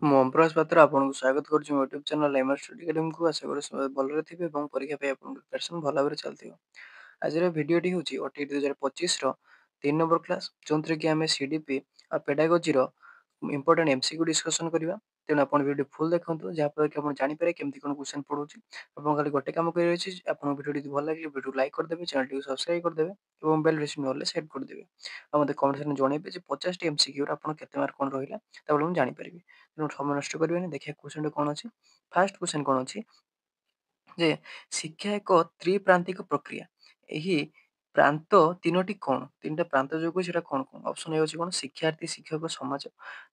ମୁଁ ଓମପ୍ରକାଶ ପାତ୍ର ଆପଣଙ୍କୁ ସ୍ୱାଗତ କରୁଛି ମୋ ୟୁଟ୍ୟୁବ୍ ଚ୍ୟାନେଲ୍ ଏମଆର୍ ଷ୍ଟଡି ଏକାଡେମୀକୁ। ଆଶା କରୁ ସମସ୍ତେ ଭଲରେ ଥିବେ ଏବଂ ପରୀକ୍ଷା ପାଇଁ ଆପଣଙ୍କ ପ୍ରିପାରେସନ୍ ଭଲ ଭାବରେ ଚାଲିଥିବ। ଆଜିର ଭିଡ଼ିଓଟି ହେଉଛି OTET 2025ର 3 ନମ୍ବର କ୍ଲାସ୍, ଯେଉଁଥିରେ କି ଆମେ CDP ଆଉ ପେଡାଗୋଜିର ଇମ୍ପୋର୍ଟାଣ୍ଟ MCQ ଡିସ୍କସନ୍ କରିବା। ତେଣୁ ଆପଣ ଭିଡ଼ିଓଟି ଫୁଲ୍ ଦେଖନ୍ତୁ, ଯାହାଫଳରେ କି ଆପଣ ଜାଣିପାରିବେ କେମିତି କ'ଣ କ୍ୱେଶ୍ଚନ୍ ପଡ଼ୁଛି। ଆପଣ ଖାଲି ଗୋଟେ କାମ କରିବାର ଅଛି, ଆପଣଙ୍କ ଭିଡ଼ିଓଟି ଯଦି ଭଲ ଲାଗିଲେ ଭିଡ଼ିଓକୁ ଲାଇକ୍ କରିଦେବେ, ଚ୍ୟାନେଲଟିକୁ ସବସ୍କ୍ରାଇବ୍ କରିଦେବେ ଏବଂ ବେଲ୍ ରେସିପି ନହେଲେ ସେଟ୍ କରିଦେବେ। ଆଉ ମୋତେ କମେଣ୍ଟ ସେକ୍ସନରେ ଜଣାଇବେ ଯେ 50ଟି MCQରେ ଆପଣ କେତେ ମାର୍କ କ'ଣ ରହିଲା, ତାପରେ ମୁଁ ଜାଣିପାରିବି। ତେଣୁ ସମୟ ନଷ୍ଟ କରିବେନି, ଦେଖିବା କ୍ୱେଶ୍ଚନଟି କ'ଣ ଅଛି। ଫାର୍ଷ୍ଟ କ୍ୱେଶ୍ଚନ କ'ଣ ଅଛି ଯେ ଶିକ୍ଷା ଏକ ତ୍ରିପ୍ରାନ୍ତିକ ପ୍ରକ୍ରିୟା। ଏହି ପ୍ରାନ୍ତ ତିନୋଟି କ'ଣ? ତିନିଟା ପ୍ରାନ୍ତ ଯୋଉ କହୁଛି ସେଟା କ'ଣ କ'ଣ? ଅପସନ୍ ଏ ହେଉଛି କ'ଣ? ଶିକ୍ଷାର୍ଥୀ, ଶିକ୍ଷକ, ସମାଜ,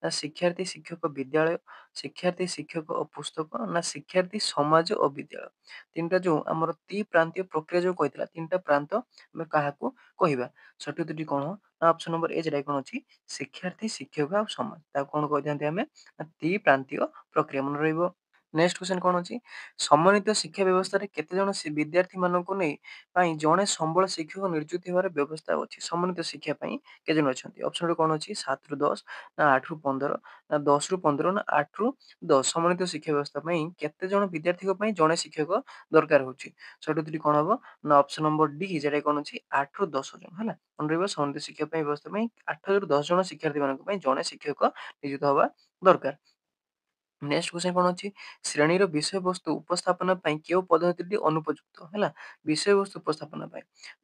ନା ଶିକ୍ଷାର୍ଥୀ, ଶିକ୍ଷକ, ବିଦ୍ୟାଳୟ, ଶିକ୍ଷାର୍ଥୀ, ଶିକ୍ଷକ ଓ ପୁସ୍ତକ, ନା ଶିକ୍ଷାର୍ଥୀ, ସମାଜ ଓ ବିଦ୍ୟାଳୟ। ତିନିଟା ଯୋଉ ଆମର ତ୍ରିପ୍ରାନ୍ତୀୟ ପ୍ରକ୍ରିୟା ଯୋଉ କହିଥିଲା, ତିନିଟା ପ୍ରାନ୍ତ ଆମେ କାହାକୁ କହିବା? ସଠିକ ଉତ୍ତରଟି କ'ଣ? ନା ଅପସନ୍ ନମ୍ବର ଏ ଯେଟା କ'ଣ ଅଛି, ଶିକ୍ଷାର୍ଥୀ, ଶିକ୍ଷକ ଆଉ ସମାଜ। ତାକୁ କ'ଣ କହିଥାନ୍ତି ଆମେ? ନା ତ୍ରିପ୍ରାନ୍ତୀୟ ପ୍ରକ୍ରିୟା। ମନେ ରହିବ। ନେକ୍ସଟ କ୍ୱେଶ୍ଚନ କ'ଣ ଅଛି? ସମନ୍ୱିତ ଶିକ୍ଷା ବ୍ୟବସ୍ଥାରେ କେତେ ଜଣ ବିଦ୍ୟାର୍ଥୀମାନଙ୍କୁ ନେଇ ପାଇଁ ଜଣେ ସମ୍ବଳ ଶିକ୍ଷକ ନିଯୁକ୍ତି ହେବାର ବ୍ୟବସ୍ଥା ଅଛି? ସମନ୍ୱିତ ଶିକ୍ଷା ପାଇଁ କେତେ ଜଣ ଅଛନ୍ତି? ଅପସନ୍ କ'ଣ ଅଛି? 7ରୁ 10, ନା 8ରୁ 15, ନା 10ରୁ 15, ନା 8ରୁ 10। ସମନ୍ୱିତ ଶିକ୍ଷା ବ୍ୟବସ୍ଥା ପାଇଁ କେତେ ଜଣ ବିଦ୍ୟାର୍ଥୀଙ୍କ ପାଇଁ ଜଣେ ଶିକ୍ଷକ ଦରକାର ହେଉଛି? ସଠିକ ଉତ୍ତରଟି କ'ଣ ହବ? ନା ଅପସନ୍ ନମ୍ବର ଡି ଯେଟା କ'ଣ ଅଛି, 8ରୁ 10 ଜଣ। ହେଲା, ମନେ ରହିବ। ସମନ୍ୱିତ ଶିକ୍ଷା ପାଇଁ ବ୍ୟବସ୍ଥା ପାଇଁ 8ରୁ 10 ଜଣ ଶିକ୍ଷାର୍ଥୀମାନଙ୍କ ପାଇଁ ଜଣେ ଶିକ୍ଷକ ନିଯୁକ୍ତ ହେବା ଦରକାର। ନେକ୍ସଟ କ୍ୱେଶ୍ଚନ କ'ଣ ଅଛି? ଶ୍ରେଣୀର ବିଷୟବସ୍ତୁ ଉପସ୍ଥାପନା ପାଇଁ କେଉଁ ପଦ୍ଧତିଟି ଅନୁପଯୁକ୍ତ? ହେଲା, ବିଷୟବସ୍ତୁ ଉପସ୍ଥାପନା ପାଇଁ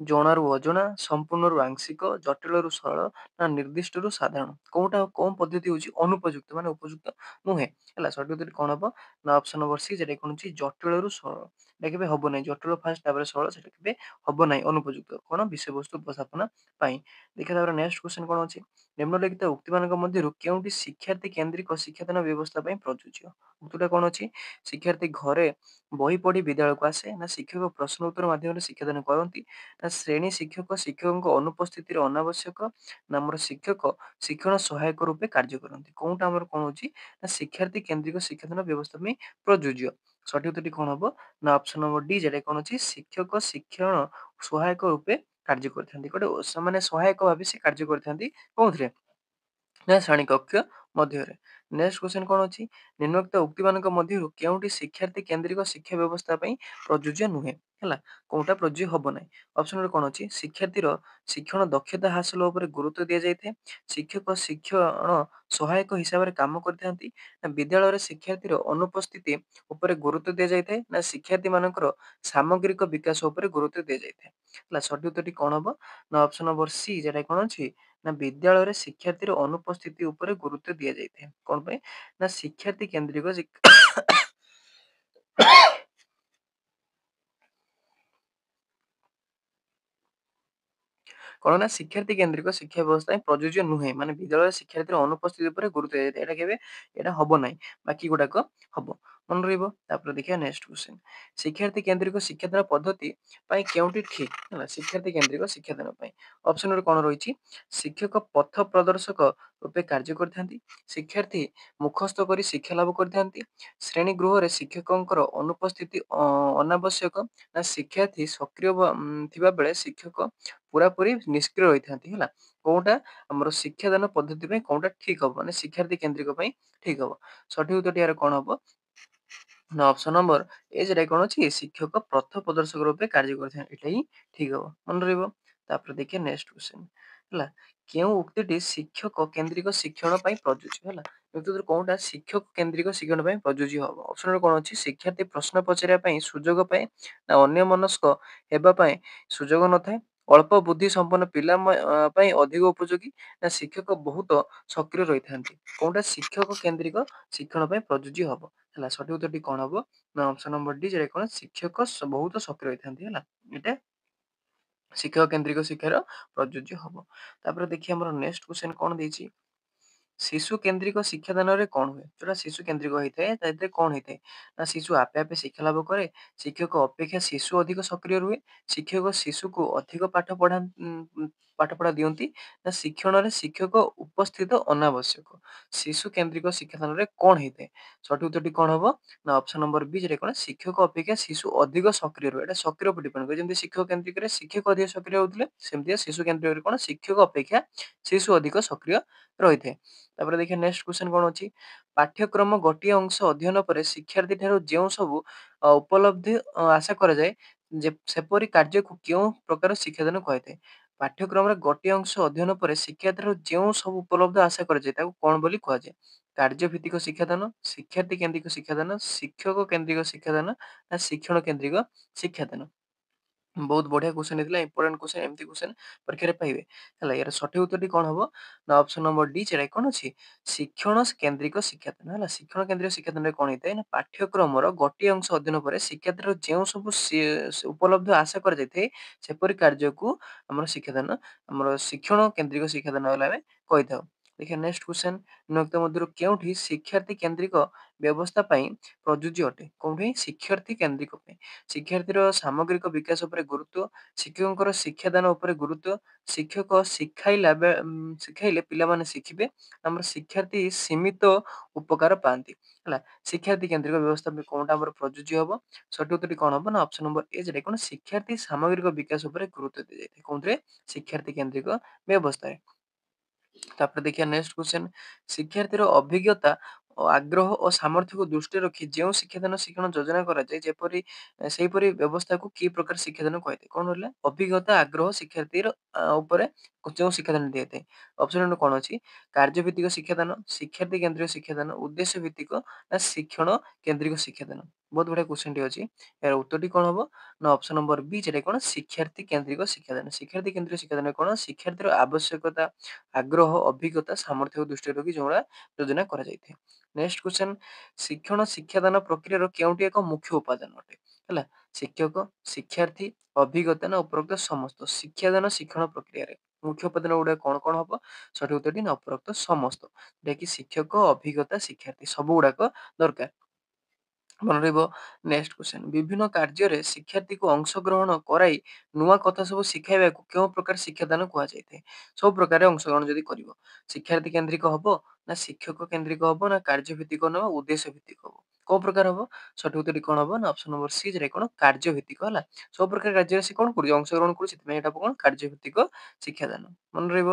ଜଣାରୁ ଅଜଣା, ସମ୍ପୂର୍ଣ୍ଣରୁ ଆଂଶିକ, ଜଟିଳରୁ ସରଳ, ନା ନିର୍ଦ୍ଦିଷ୍ଟରୁ ସାଧାରଣ। କୋଉ ପଦ୍ଧତି ହେଉଛି ଅନୁପଯୁକ୍ତ, ମାନେ ଉପଯୁକ୍ତ ନୁହେଁ? ହେଲା, ସଠିକ ଉତ୍ତରଟି କ'ଣ ହବ? ନା ଅପସନ୍ ନମ୍ବର ସି ଯେଟା କ'ଣ ଅଛି, ଜଟିଳରୁ ସରଳ। এটা କେବେ ହବ ନାହିଁ। ଜଟିଳ ଫାଷ୍ଟ ତାପରେ ସରଳ, ସେଟା କେବେ ହବ ନାହିଁ। ଅନୁପଯୁକ୍ତ କ'ଣ? ବିଷୟବସ୍ତୁ ଉପସ୍ଥାପନା ପାଇଁ। ଦେଖିବା ତାପରେ ନେକ୍ସଟ କ୍ୱେଶ୍ଚନ କ'ଣ ଅଛି? ନିମ୍ନଲିଖିତ ଉକ୍ତିମାନଙ୍କ ମଧ୍ୟରୁ କେଉଁଟି ଶିକ୍ଷାର୍ଥୀ କେନ୍ଦ୍ରିକ ଶିକ୍ଷାଦାନ ବ୍ୟବସ୍ଥା ପାଇଁ ପ୍ରଯୁଜ୍ୟ? ଉକ୍ତିଟା କ'ଣ ଅଛି? ଶିକ୍ଷାର୍ଥୀ ଘରେ ବହି ପଢ଼ି ବିଦ୍ୟାଳୟକୁ ଆସେ, ନା ଶିକ୍ଷକ ପ୍ରଶ୍ନ ଉତ୍ତର ମାଧ୍ୟମରେ ଶିକ୍ଷାଦାନ କରନ୍ତି, ନା ଶ୍ରେଣୀ ଶିକ୍ଷକ ଶିକ୍ଷକଙ୍କ ଅନୁପସ୍ଥିତିରେ ଅନାବଶ୍ୟକ, ନା ଆମର ଶିକ୍ଷକ ଶିକ୍ଷଣ ସହାୟକ ରୂପେ କାର୍ଯ୍ୟ କରନ୍ତି। କୋଉଟା ଆମର କ'ଣ ହଉଛି? ନା ଶିକ୍ଷାର୍ଥୀ କେନ୍ଦ୍ରିକ ଶିକ୍ଷାଦାନ ବ୍ୟବସ୍ଥା ପାଇଁ ପ୍ରଯୁଜ୍ୟ। ସଠିକ ଉତ୍ତରଟି କ'ଣ ହବ? ନା ଅପସନ୍ ନମ୍ବର ଡି ଯେଟା କ'ଣ ଅଛି, ଶିକ୍ଷକ ଶିକ୍ଷଣ ସହାୟକ ରୂପେ କାର୍ଯ୍ୟ କରିଥାନ୍ତି। ଗୋଟେ ସେମାନେ ସହାୟକ ଭାବେ ସେ କାର୍ଯ୍ୟ କରିଥାନ୍ତି କୋଉଥିରେ? ନା ଶ୍ରେଣୀକକ୍ଷ ମଧ୍ୟରେ। ନେକ୍ସଟ କ୍ୱେଶ୍ଚନ କ'ଣ ଅଛି? ନିମ୍ନୋକ୍ତ ଉକ୍ତିମାନଙ୍କ ମଧ୍ୟରୁ କେଉଁଟି ଶିକ୍ଷାର୍ଥୀ କେନ୍ଦ୍ରିକ ଶିକ୍ଷା ବ୍ୟବସ୍ଥା ପାଇଁ ପ୍ରଯୁଜ୍ୟ ନୁହେଁ? ହେଲା, କୋଉଟା ପ୍ରଯୁଜ୍ୟ ହବ ନାହିଁ? ଅପସନରେ କ'ଣ ଅଛି? ଶିକ୍ଷାର୍ଥୀର ଶିକ୍ଷଣ ଦକ୍ଷତା ହାସଲ ଉପରେ ଗୁରୁତ୍ୱ ଦିଆଯାଇଥାଏ, ଶିକ୍ଷକ ଶିକ୍ଷଣ ସହାୟକ ହିସାବରେ କାମ କରିଥାନ୍ତି, ନା ବିଦ୍ୟାଳୟରେ ଶିକ୍ଷାର୍ଥୀର ଅନୁପସ୍ଥିତି ଉପରେ ଗୁରୁତ୍ୱ ଦିଆଯାଇଥାଏ, ନା ଶିକ୍ଷାର୍ଥୀମାନଙ୍କର ସାମଗ୍ରିକ ବିକାଶ ଉପରେ ଗୁରୁତ୍ୱ ଦିଆଯାଇଥାଏ। ହେଲା, ସଠିକ ଉତ୍ତରଟି କ'ଣ ହବ? ନା ଅପସନ୍ ନମ୍ବର ସି ଯେଟା କ'ଣ ଅଛି, ନା ବିଦ୍ୟାଳୟରେ ଶିକ୍ଷାର୍ଥୀର ଅନୁପସ୍ଥିତି ଉପରେ ଗୁରୁତ୍ୱ ଦିଆଯାଇଥାଏ। କ'ଣ ପାଇଁ? ନା ଶିକ୍ଷାର୍ଥୀ କେନ୍ଦ୍ରିକ କ'ଣ ନା ଶିକ୍ଷାର୍ଥୀ କେନ୍ଦ୍ରିକ ଶିକ୍ଷା ବ୍ୟବସ୍ଥା ହିଁ ପ୍ରଯୁଜ୍ୟ ନୁହେଁ। ମାନେ ବିଦ୍ୟାଳୟରେ ଶିକ୍ଷାର୍ଥୀର ଅନୁପସ୍ଥିତି ଉପରେ ଗୁରୁତ୍ୱ ଦିଆଯାଇଥାଏ। ଏଇଟା କେବେ? ଏଇଟା ହବ ନାହିଁ। ବାକି ଗୁଡ଼ାକ ହବ। ମନେ ରହିବ। ତାପରେ ଦେଖିବା ନେକ୍ସଟ କ୍ୱେଶ୍ଚନ। ଶିକ୍ଷାର୍ଥୀ କେନ୍ଦ୍ରିକ ଶିକ୍ଷାଦାନ ପଦ୍ଧତି ପାଇଁ କେଉଁଟି ଠିକ୍? ହେଲା, ଶିକ୍ଷାର୍ଥୀ କେନ୍ଦ୍ରିକ ଶିକ୍ଷାଦାନ ପାଇଁ ଅପସନରେ କ'ଣ ରହିଛି? ଶିକ୍ଷକ ପଥ ପ୍ରଦର୍ଶକ ରୂପେ କାର୍ଯ୍ୟ କରିଥାନ୍ତି, ଶିକ୍ଷାର୍ଥୀ ମୁଖସ୍ଥ କରି ଶିକ୍ଷା ଲାଭ କରିଥାନ୍ତି, ଶ୍ରେଣୀ ଗୃହରେ ଶିକ୍ଷକଙ୍କର ଅନୁପସ୍ଥିତି ଅନାବଶ୍ୟକ, ନା ଶିକ୍ଷାର୍ଥୀ ସକ୍ରିୟ ଥିବା ବେଳେ ଶିକ୍ଷକ ପୁରାପୁରି ନିଷ୍କ୍ରିୟ ରହିଥାନ୍ତି। ହେଲା, କୋଉଟା ଆମର ଶିକ୍ଷାଦାନ ପଦ୍ଧତି ପାଇଁ କୋଉଟା ଠିକ୍ ହବ? ମାନେ ଶିକ୍ଷାର୍ଥୀ କେନ୍ଦ୍ରିକ ପାଇଁ ଠିକ୍ ହବ। ସଠିକ ଉତ୍ତରଟି ଏହାର କ'ଣ ହବ? ନା ଅପସନ୍ ନମ୍ବର ଏ ଯେଟା କ'ଣ ଅଛି, ଶିକ୍ଷକ ପଥ ପ୍ରଦର୍ଶକ ରୂପେ କାର୍ଯ୍ୟ କରିଥାନ୍ତି। ଏଇଟା ହିଁ ଠିକ୍ ହବ। ମନେ ରହିବ। ତାପରେ ଦେଖିବା ନେକ୍ସଟ କ୍ୱେଶ୍ଚନ। ହେଲା, କେଉଁ ଉକ୍ତିଟି ଶିକ୍ଷକ କେନ୍ଦ୍ରିକ ଶିକ୍ଷଣ ପାଇଁ ପ୍ରଯୁଜ୍ୟ? ହେଲା, ଏଥିରୁ କୋଉଟା ଶିକ୍ଷକ କେନ୍ଦ୍ରିକ ଶିକ୍ଷଣ ପାଇଁ ପ୍ରଯୁଜ୍ୟ ହବ? ଅପସନରେ କ'ଣ ଅଛି? ଶିକ୍ଷାର୍ଥୀ ପ୍ରଶ୍ନ ପଚାରିବା ପାଇଁ ସୁଯୋଗ ପାଏ, ନା ଅନ୍ୟମନସ୍କ ହେବା ପାଇଁ ସୁଯୋଗ ନଥାଏ, ଅଳ୍ପ ବୁଦ୍ଧି ସମ୍ପନ୍ନ ପିଲା ପାଇଁ ଅଧିକ ଉପଯୋଗୀ, ନା ଶିକ୍ଷକ ବହୁତ ସକ୍ରିୟ ରହିଥାନ୍ତି। କୋଉଟା ଶିକ୍ଷକ କେନ୍ଦ୍ରିକ ଶିକ୍ଷଣ ପାଇଁ ପ୍ରଯୁଜ୍ୟ ହବ? ହେଲା, ସଠିକ ଉତ୍ତରଟି କ'ଣ ହବ? ନା ଅପସନ୍ ନମ୍ବର ଡି ଯେଟା କ'ଣ, ଶିକ୍ଷକ ବହୁତ ସକ୍ରିୟ ରହିଥାନ୍ତି। ହେଲା, ଏଇଟା ଶିକ୍ଷକ କେନ୍ଦ୍ରିକ ଶିକ୍ଷାର ପ୍ରଯୁଜ୍ୟ ହବ। ତାପରେ ଦେଖିବା ଆମର ନେକ୍ସଟ କ୍ୱେଶ୍ଚନ କ'ଣ ଦେଇଛି? ଶିଶୁ କେନ୍ଦ୍ରିକ ଶିକ୍ଷାଦାନରେ କ'ଣ ହୁଏ? ଯୋଉଟା ଶିଶୁ କେନ୍ଦ୍ରିକ ହେଇଥାଏ ତା ଭିତରେ କ'ଣ ହେଇଥାଏ? ନା ଶିଶୁ ଆପେ ଆପେ ଶିକ୍ଷା ଲାଭ କରେ, ଶିକ୍ଷକ ଅପେକ୍ଷା ଶିଶୁ ଅଧିକ ସକ୍ରିୟ ରୁହେ, ଶିକ୍ଷକ ଶିଶୁକୁ ଅଧିକ ପାଠପଢ଼ା ଦିଅନ୍ତି, ନା ଶିକ୍ଷଣରେ ଶିକ୍ଷକ ଉପସ୍ଥିତ ଅନାବଶ୍ୟକ। ଶିଶୁ କେନ୍ଦ୍ରିକ ଶିକ୍ଷାଦାନରେ କ'ଣ ହେଇଥାଏ? ସଠିକ ଉତ୍ତରଟି କ'ଣ ହବ? ନା ଅପସନ୍ ନମ୍ବର ବି ଯେଟା କ'ଣ, ଶିକ୍ଷକ ଅପେକ୍ଷା ଶିଶୁ ଅଧିକ ସକ୍ରିୟ ରୁହେ। ଏଟା ସକ୍ରିୟ ଉପରେ ଡିପେଣ୍ଡ କରେ। ଯେମିତି ଶିକ୍ଷକ କେନ୍ଦ୍ରିକରେ ଶିକ୍ଷକ ଅଧିକ ସକ୍ରିୟ ହଉଥିଲେ, ସେମିତିଆ ଶିଶୁ କେନ୍ଦ୍ରିକରେ କ'ଣ, ଶିକ୍ଷକ ଅପେକ୍ଷା ଶିଶୁ ଅଧିକ ସକ୍ରିୟ ରହିଥାଏ। ତାପରେ ଦେଖିବା ନେକ୍ସଟ କ୍ୱେଶ୍ଚନ କଣ ଅଛି? ପାଠ୍ୟକ୍ରମ ଗୋଟିଏ ଅଂଶ ଅଧ୍ୟୟନ ପରେ ଶିକ୍ଷାର୍ଥୀ ଠାରୁ ଯେଉଁ ସବୁ ଉପଲବ୍ଧି ଆଶା କରାଯାଏ ସେପରି କାର୍ଯ୍ୟକୁ କେଉଁ ପ୍ରକାର ଶିକ୍ଷାଦାନ କୁହାଯାଇଥାଏ? ପାଠ୍ୟକ୍ରମରେ ଗୋଟିଏ ଅଂଶ ଅଧ୍ୟୟନ ପରେ ଶିକ୍ଷାର୍ଥୀଠାରୁ ଯେଉଁ ସବୁ ଉପଲବ୍ଧ ଆଶା କରାଯାଏ ତାକୁ କଣ ବୋଲି କୁହାଯାଏ? କାର୍ଯ୍ୟଭିତ୍ତିକ ଶିକ୍ଷାଦାନ, ଶିକ୍ଷାର୍ଥୀ କେନ୍ଦ୍ରିକ ଶିକ୍ଷାଦାନ, ଶିକ୍ଷକ କେନ୍ଦ୍ରିକ ଶିକ୍ଷାଦାନ ନା ଶିକ୍ଷଣ କେନ୍ଦ୍ରିକ ଶିକ୍ଷାଦାନ? ବହୁତ ବଢିଆ କ୍ୱେଶ୍ଚନ ହେଇଥିଲା, ଇମ୍ପୋର୍ଟାଣ୍ଟ କ୍ୱେଶ୍ଚନ, ଏମିତି କ୍ୱେଶ୍ଚନ ପରୀକ୍ଷାରେ ପାଇବେ ହେଲା। ଏହାର ସଠିକ ଉତ୍ତରଟି କଣ ହବ ନା ଅପସନ ନମ୍ବର ଡି, ସେଟା କଣ ଅଛି? ଶିକ୍ଷଣ କେନ୍ଦ୍ରିକ ଶିକ୍ଷାଦାନ ହେଲା। ଶିକ୍ଷଣ କେନ୍ଦ୍ରିକ ଶିକ୍ଷାଦାନରେ କଣ ହେଇଥାଏ ନା ପାଠ୍ୟକ୍ରମର ଗୋଟିଏ ଅଂଶ ଅଧ୍ୟୟନ ପରେ ଶିକ୍ଷାର୍ଥୀର ଯେଉଁ ସବୁ ଉପଲବ୍ଧ ଆଶା କରାଯାଇଥାଏ ସେପରି କାର୍ଯ୍ୟକୁ ଆମର ଶିକ୍ଷାଦାନ, ଆମର ଶିକ୍ଷଣ କେନ୍ଦ୍ରିକ ଶିକ୍ଷାଦାନ ବୋଲି ଆମେ କହିଥାଉ। ଦେଖିବା ନେକ୍ସଟ କ୍ୱେଶ୍ଚନ, ନିମ୍ନୋକ୍ତ ମଧ୍ୟରୁ କେଉଁଠି ଶିକ୍ଷାର୍ଥୀ କେନ୍ଦ୍ରିକ ବ୍ୟବସ୍ଥା ପାଇଁ ପ୍ରଯୁଜ୍ୟ ଅଟେ? କୋଉଠି? ଶିକ୍ଷାର୍ଥୀ କେନ୍ଦ୍ରିକ ପାଇଁ। ଶିକ୍ଷାର୍ଥୀର ସାମଗ୍ରିକ ବିକାଶ ଉପରେ ଗୁରୁତ୍ୱ, ଶିକ୍ଷକଙ୍କର ଶିକ୍ଷାଦାନ ଉପରେ ଗୁରୁତ୍ୱ, ଶିକ୍ଷକ ଶିଖାଇଲେ ପିଲାମାନେ ଶିଖିବେ, ଆମର ଶିକ୍ଷାର୍ଥୀ ସୀମିତ ଉପକାର ପାଆନ୍ତି ହେଲା। ଶିକ୍ଷାର୍ଥୀ କେନ୍ଦ୍ରିକ ବ୍ୟବସ୍ଥା ପାଇଁ କୋଉଟା ଆମର ପ୍ରଯୁଜ୍ୟ ହବ? ସଠିକ ଉତ୍ତରଟି କଣ ହବ ନା ଅପସନ ନମ୍ବର ଏ, ଯେଟା କଣ ଶିକ୍ଷାର୍ଥୀ ସାମଗ୍ରିକ ବିକାଶ ଉପରେ ଗୁରୁତ୍ୱ ଦିଆଯାଇଥାଏ। କୋଉଥିରେ? ଶିକ୍ଷାର୍ଥୀ କେନ୍ଦ୍ରିକ ବ୍ୟବସ୍ଥାରେ। ତାପରେ ଦେଖିବା ନେକ୍ସଟ କ୍ୱେଶ୍ଚନ, ଶିକ୍ଷାର୍ଥୀର ଅଭିଜ୍ଞତା ଆଗ୍ରହ ଓ ସାମର୍ଥ୍ୟକୁ ଦୃଷ୍ଟିରେ ରଖି ଯେଉଁ ଶିକ୍ଷାଦାନ ଶିକ୍ଷଣ ଯୋଜନା କରାଯାଏ ଯେପରି ସେହିପରି ବ୍ୟବସ୍ଥାକୁ କି ପ୍ରକାର ଶିକ୍ଷାଦାନ କୁହାଯାଇଥାଏ? କଣ ରହିଲା? ଅଭିଜ୍ଞତା ଆଗ୍ରହ ଶିକ୍ଷାର୍ଥୀର ଉପରେ ଯେଉଁ ଶିକ୍ଷାଦାନ ଦିଆଯାଇଥାଏ। ଅପସନ କଣ ଅଛି? କାର୍ଯ୍ୟଭିତ୍ତିକ ଶିକ୍ଷାଦାନ, ଶିକ୍ଷାର୍ଥୀ କେନ୍ଦ୍ରିକ ଶିକ୍ଷାଦାନ, ଉଦ୍ଦେଶ୍ୟ ଭିତ୍ତିକ ନା ଶିକ୍ଷଣ କେନ୍ଦ୍ରିକ ଶିକ୍ଷାଦାନ? ବହୁତ ବଢିଆ କ୍ୱେଶ୍ଚନ ଟି ଅଛି। ଏହାର ଉତ୍ତରଟି କଣ ହବ ନା ଅପସନ ନମ୍ବର ବି, ଯେଟା କଣ ଶିକ୍ଷାର୍ଥୀ କେନ୍ଦ୍ରିକ ଶିକ୍ଷାଦାନ। ଶିକ୍ଷାର୍ଥୀ କେନ୍ଦ୍ରିକ ଶିକ୍ଷାଦାନ କଣ? ଶିକ୍ଷାର୍ଥୀର ଆବଶ୍ୟକତା, ଆଗ୍ରହ, ଅଭିଜ୍ଞତା, ସାମର୍ଥ୍ୟକୁ ଦୃଷ୍ଟିରେ ରଖି ଯୋଉଟା ଯୋଜନା କରାଯାଇଥାଏ। ନେକ୍ସଟ କ୍ୱେଶ୍ଚନ, ଶିକ୍ଷଣ ଶିକ୍ଷାଦାନ ପ୍ରକ୍ରିୟାର କେଉଁଟି ଏକ ମୁଖ୍ୟ ଉପାଦାନ ଅଟେ? ହେଲା, ଶିକ୍ଷକ, ଶିକ୍ଷାର୍ଥୀ, ଅଭିଜ୍ଞତା ନା ଉପରୋକ୍ତ ସମସ୍ତ? ଶିକ୍ଷାଦାନ ଶିକ୍ଷଣ ପ୍ରକ୍ରିୟାରେ ମୁଖ୍ୟ ଉପାଦାନ ଗୁଡା କଣ କଣ ହବ? ସଠିକ ଉତ୍ତରଟି ନା ଉପରୋକ୍ତ ସମସ୍ତ, ଯାହାକି ଶିକ୍ଷକ, ଅଭିଜ୍ଞତା, ଶିକ୍ଷାର୍ଥୀ ସବୁ ଗୁଡାକ ଦରକାର। ମନେ ରହିବ। ନେକ୍ସଟ କ୍ୱେଶ୍ଚନ, ବିଭିନ୍ନ କାର୍ଯ୍ୟରେ ଶିକ୍ଷାର୍ଥୀକୁ ଅଂଶଗ୍ରହଣ କରାଇ ନୂଆ କଥା ସବୁ ଶିଖାଇବାକୁ କେଉଁ ପ୍ରକାର ଶିକ୍ଷାଦାନ କୁହାଯାଇଥାଏ? ସବୁ ପ୍ରକାର ଅଂଶଗ୍ରହଣ ଯଦି କରିବ, ଶିକ୍ଷାର୍ଥୀ କେନ୍ଦ୍ରିକ ହବ ନା ଶିକ୍ଷକ କେନ୍ଦ୍ରିକ ହବ ନା କାର୍ଯ୍ୟଭିତ୍ତିକ ନା ଉଦ୍ଦେଶ୍ୟ ଭିତ୍ତିକ ହବ? କୋଉ ପ୍ରକାର ହବ? ସଠିକ ଉତ୍ତରଟି କଣ ହବ ନା ଅପସନ ନମ୍ବର ସି, ଯେଟା କଣ କାର୍ଯ୍ୟ ଭିତ୍ତିକ ହେଲା। ସବୁ ପ୍ରକାର କାର୍ଯ୍ୟରେ ସେ କଣ କରୁଛି? ଅଂଶଗ୍ରହଣ କରୁଛି, ସେଥିପାଇଁ ଏଟା କଣ? କାର୍ଯ୍ୟ ଭିତ୍ତିକ ଶିକ୍ଷାଦାନ। ମନେ ରହିବ।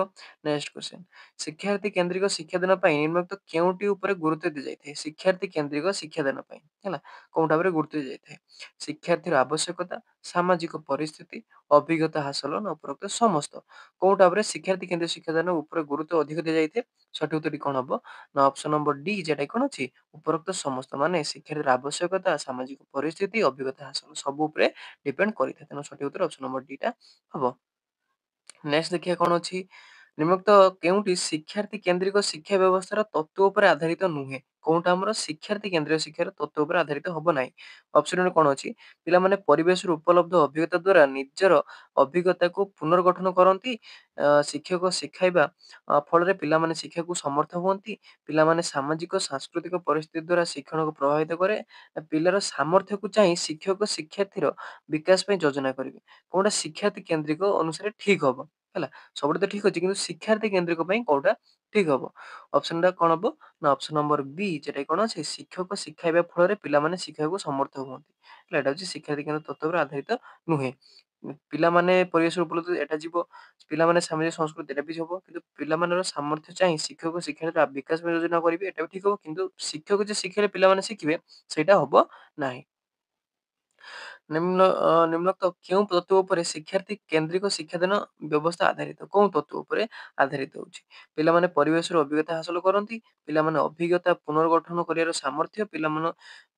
ନେକ୍ସଟ କ୍ୱେଶ୍ଚନ, ଶିକ୍ଷାର୍ଥୀ କେନ୍ଦ୍ରିକ ଶିକ୍ଷାଦାନ ପାଇଁ ନିମ୍ନୋକ୍ତ କେଉଁଟି ଉପରେ ଗୁରୁତ୍ୱ ଦିଆଯାଇଥାଏ? ଶିକ୍ଷାର୍ଥୀ କେନ୍ଦ୍ରିକ ଶିକ୍ଷାଦାନ ପାଇଁ ହେଲା କୋଉଟା ଉପରେ ଗୁରୁତ୍ୱ ଦିଆଯାଇଥାଏ? ଶିକ୍ଷାର୍ଥୀର ଆବଶ୍ୟକତା, ସାମାଜିକ ପରିସ୍ଥିତି, ଅଭିଜ୍ଞତା ହାସଲ ନା ଉପରୋକ୍ତ ସମସ୍ତ? କୋଉଟା ଉପରେ ଶିକ୍ଷାର୍ଥୀ କେନ୍ଦ୍ରିକ ଶିକ୍ଷାଦାନ ଉପରେ ଗୁରୁତ୍ୱ ଅଧିକ ଦିଆଯାଇଥାଏ? ସଠିକ ଉତ୍ତରଟି କଣ ହବ ନା ଅପସନ ନମ୍ବର ଡି, ଯେଟା କଣ ଅଛି? ଉପରୋକ୍ତ ସମସ୍ତ, ମାନେ ଶିକ୍ଷାର୍ଥୀର ଆବଶ୍ୟକତା, ସାମାଜିକ ପରିସ୍ଥିତି, ଅଭିଜ୍ଞତା ହାସଲ ସବୁ ଉପରେ ଡିପେଣ୍ଡ କରିଥାଏ। ତେଣୁ ସଠିକ ଉତ୍ତର ଅପସନ ନମ୍ବର ଡି ଟା ହବ। ନେକ୍ସଟ ଦେଖିବା କଣ ଅଛି? ନିମ୍ନୋକ୍ତ କେଉଁଟି ଶିକ୍ଷାର୍ଥୀ କେନ୍ଦ୍ରିକ ଶିକ୍ଷା ବ୍ୟବସ୍ଥାର ତତ୍ତ୍ୱ ଉପରେ ଆଧାରିତ ନୁହେଁ? କୋଉଟା ଆମର ଶିକ୍ଷାର୍ଥୀ କେନ୍ଦ୍ରୀୟ ଶିକ୍ଷାର ତତ୍ତ୍ୱ ଉପରେ ଆଧାରିତ ହବ ନାହିଁ? ଅପସନ କଣ ଅଛି? ପିଲାମାନେ ପରିବେଶରୁ ଉପଲବ୍ଧ ଅଭିଜ୍ଞତା ଦ୍ଵାରା ନିଜର ଅଭିଜ୍ଞତାକୁ ପୁନର୍ଗଠନ କରନ୍ତି, ଶିକ୍ଷକ ଶିଖାଇବା ଫଳରେ ପିଲାମାନେ ଶିକ୍ଷାକୁ ସମର୍ଥ ହୁଅନ୍ତି, ପିଲାମାନେ ସାମାଜିକ ସାଂସ୍କୃତିକ ପରିସ୍ଥିତି ଦ୍ଵାରା ଶିକ୍ଷଣକୁ ପ୍ରଭାବିତ କରେ, ପିଲାର ସାମର୍ଥ୍ୟକୁ ଚାହିଁ ଶିକ୍ଷକ ଶିକ୍ଷାର୍ଥୀର ବିକାଶ ପାଇଁ ଯୋଜନା କରିବେ? କୋଉଟା ଶିକ୍ଷାର୍ଥୀ କେନ୍ଦ୍ରିକ ଅନୁସାରେ ଠିକ ହବ? ହେଲା, ସବୁଠି ତ ଠିକ ଅଛି, କିନ୍ତୁ ଶିକ୍ଷାର୍ଥୀ କେନ୍ଦ୍ରିକ ପାଇଁ କୋଉଟା ଠିକ ହବ? ଅପସନ ଟା କଣ ହବ ନା ଅପସନ ନମ୍ବର ବି, ଯେଟା କଣ ଅଛି? ଶିକ୍ଷକ ଶିଖାଇବା ଫଳରେ ପିଲାମାନେ ଶିକ୍ଷାକୁ ସମର୍ଥ ହୁଅନ୍ତି ହେଲା। ଏଟା ହଉଛି ଶିକ୍ଷାର୍ଥୀ କେନ୍ଦ୍ର ତତ୍ତ୍ୱ ଉପରେ ଆଧାରିତ ନୁହେଁ। ପିଲାମାନେ ପରିବେଶ ଉପଲବ୍ଧ ଏଟା ଯିବ, ପିଲାମାନେ ସାମାଜିକ ସଂସ୍କୃତି ଏଟା ବି ହବ, କିନ୍ତୁ ପିଲାମାନଙ୍କର ସାମର୍ଥ୍ୟ ଚାହିଁ ଶିକ୍ଷକ ଶିକ୍ଷାର୍ଥୀର ବିକାଶ ପାଇଁ ଯୋଜନା କରିବେ, ଏଟା ବି ଠିକ ହବ, କିନ୍ତୁ ଶିକ୍ଷକ ଯେ ଶିଖେଇଲେ ପିଲାମାନେ ଶିଖିବେ ସେଇଟା ହବ ନାହିଁ। ନିମ୍ନୋକ୍ତ କେଉଁ ତତ୍ତ୍ୱ ଉପରେ ଶିକ୍ଷାର୍ଥୀ କେନ୍ଦ୍ରିକ ଶିକ୍ଷାଦାନ ବ୍ୟବସ୍ଥା ଆଧାରିତ? କୋଉ ତତ୍ତ୍ୱ ଉପରେ ଆଧାରିତ ହଉଛି? ପିଲାମାନେ ପରିବେଶରୁ ଅଭିଜ୍ଞତା ହାସଲ କରନ୍ତି, ପିଲାମାନେ ଅଭିଜ୍ଞତା ପୁନର୍ଗଠନ କରିବାର ସାମର୍ଥ୍ୟ,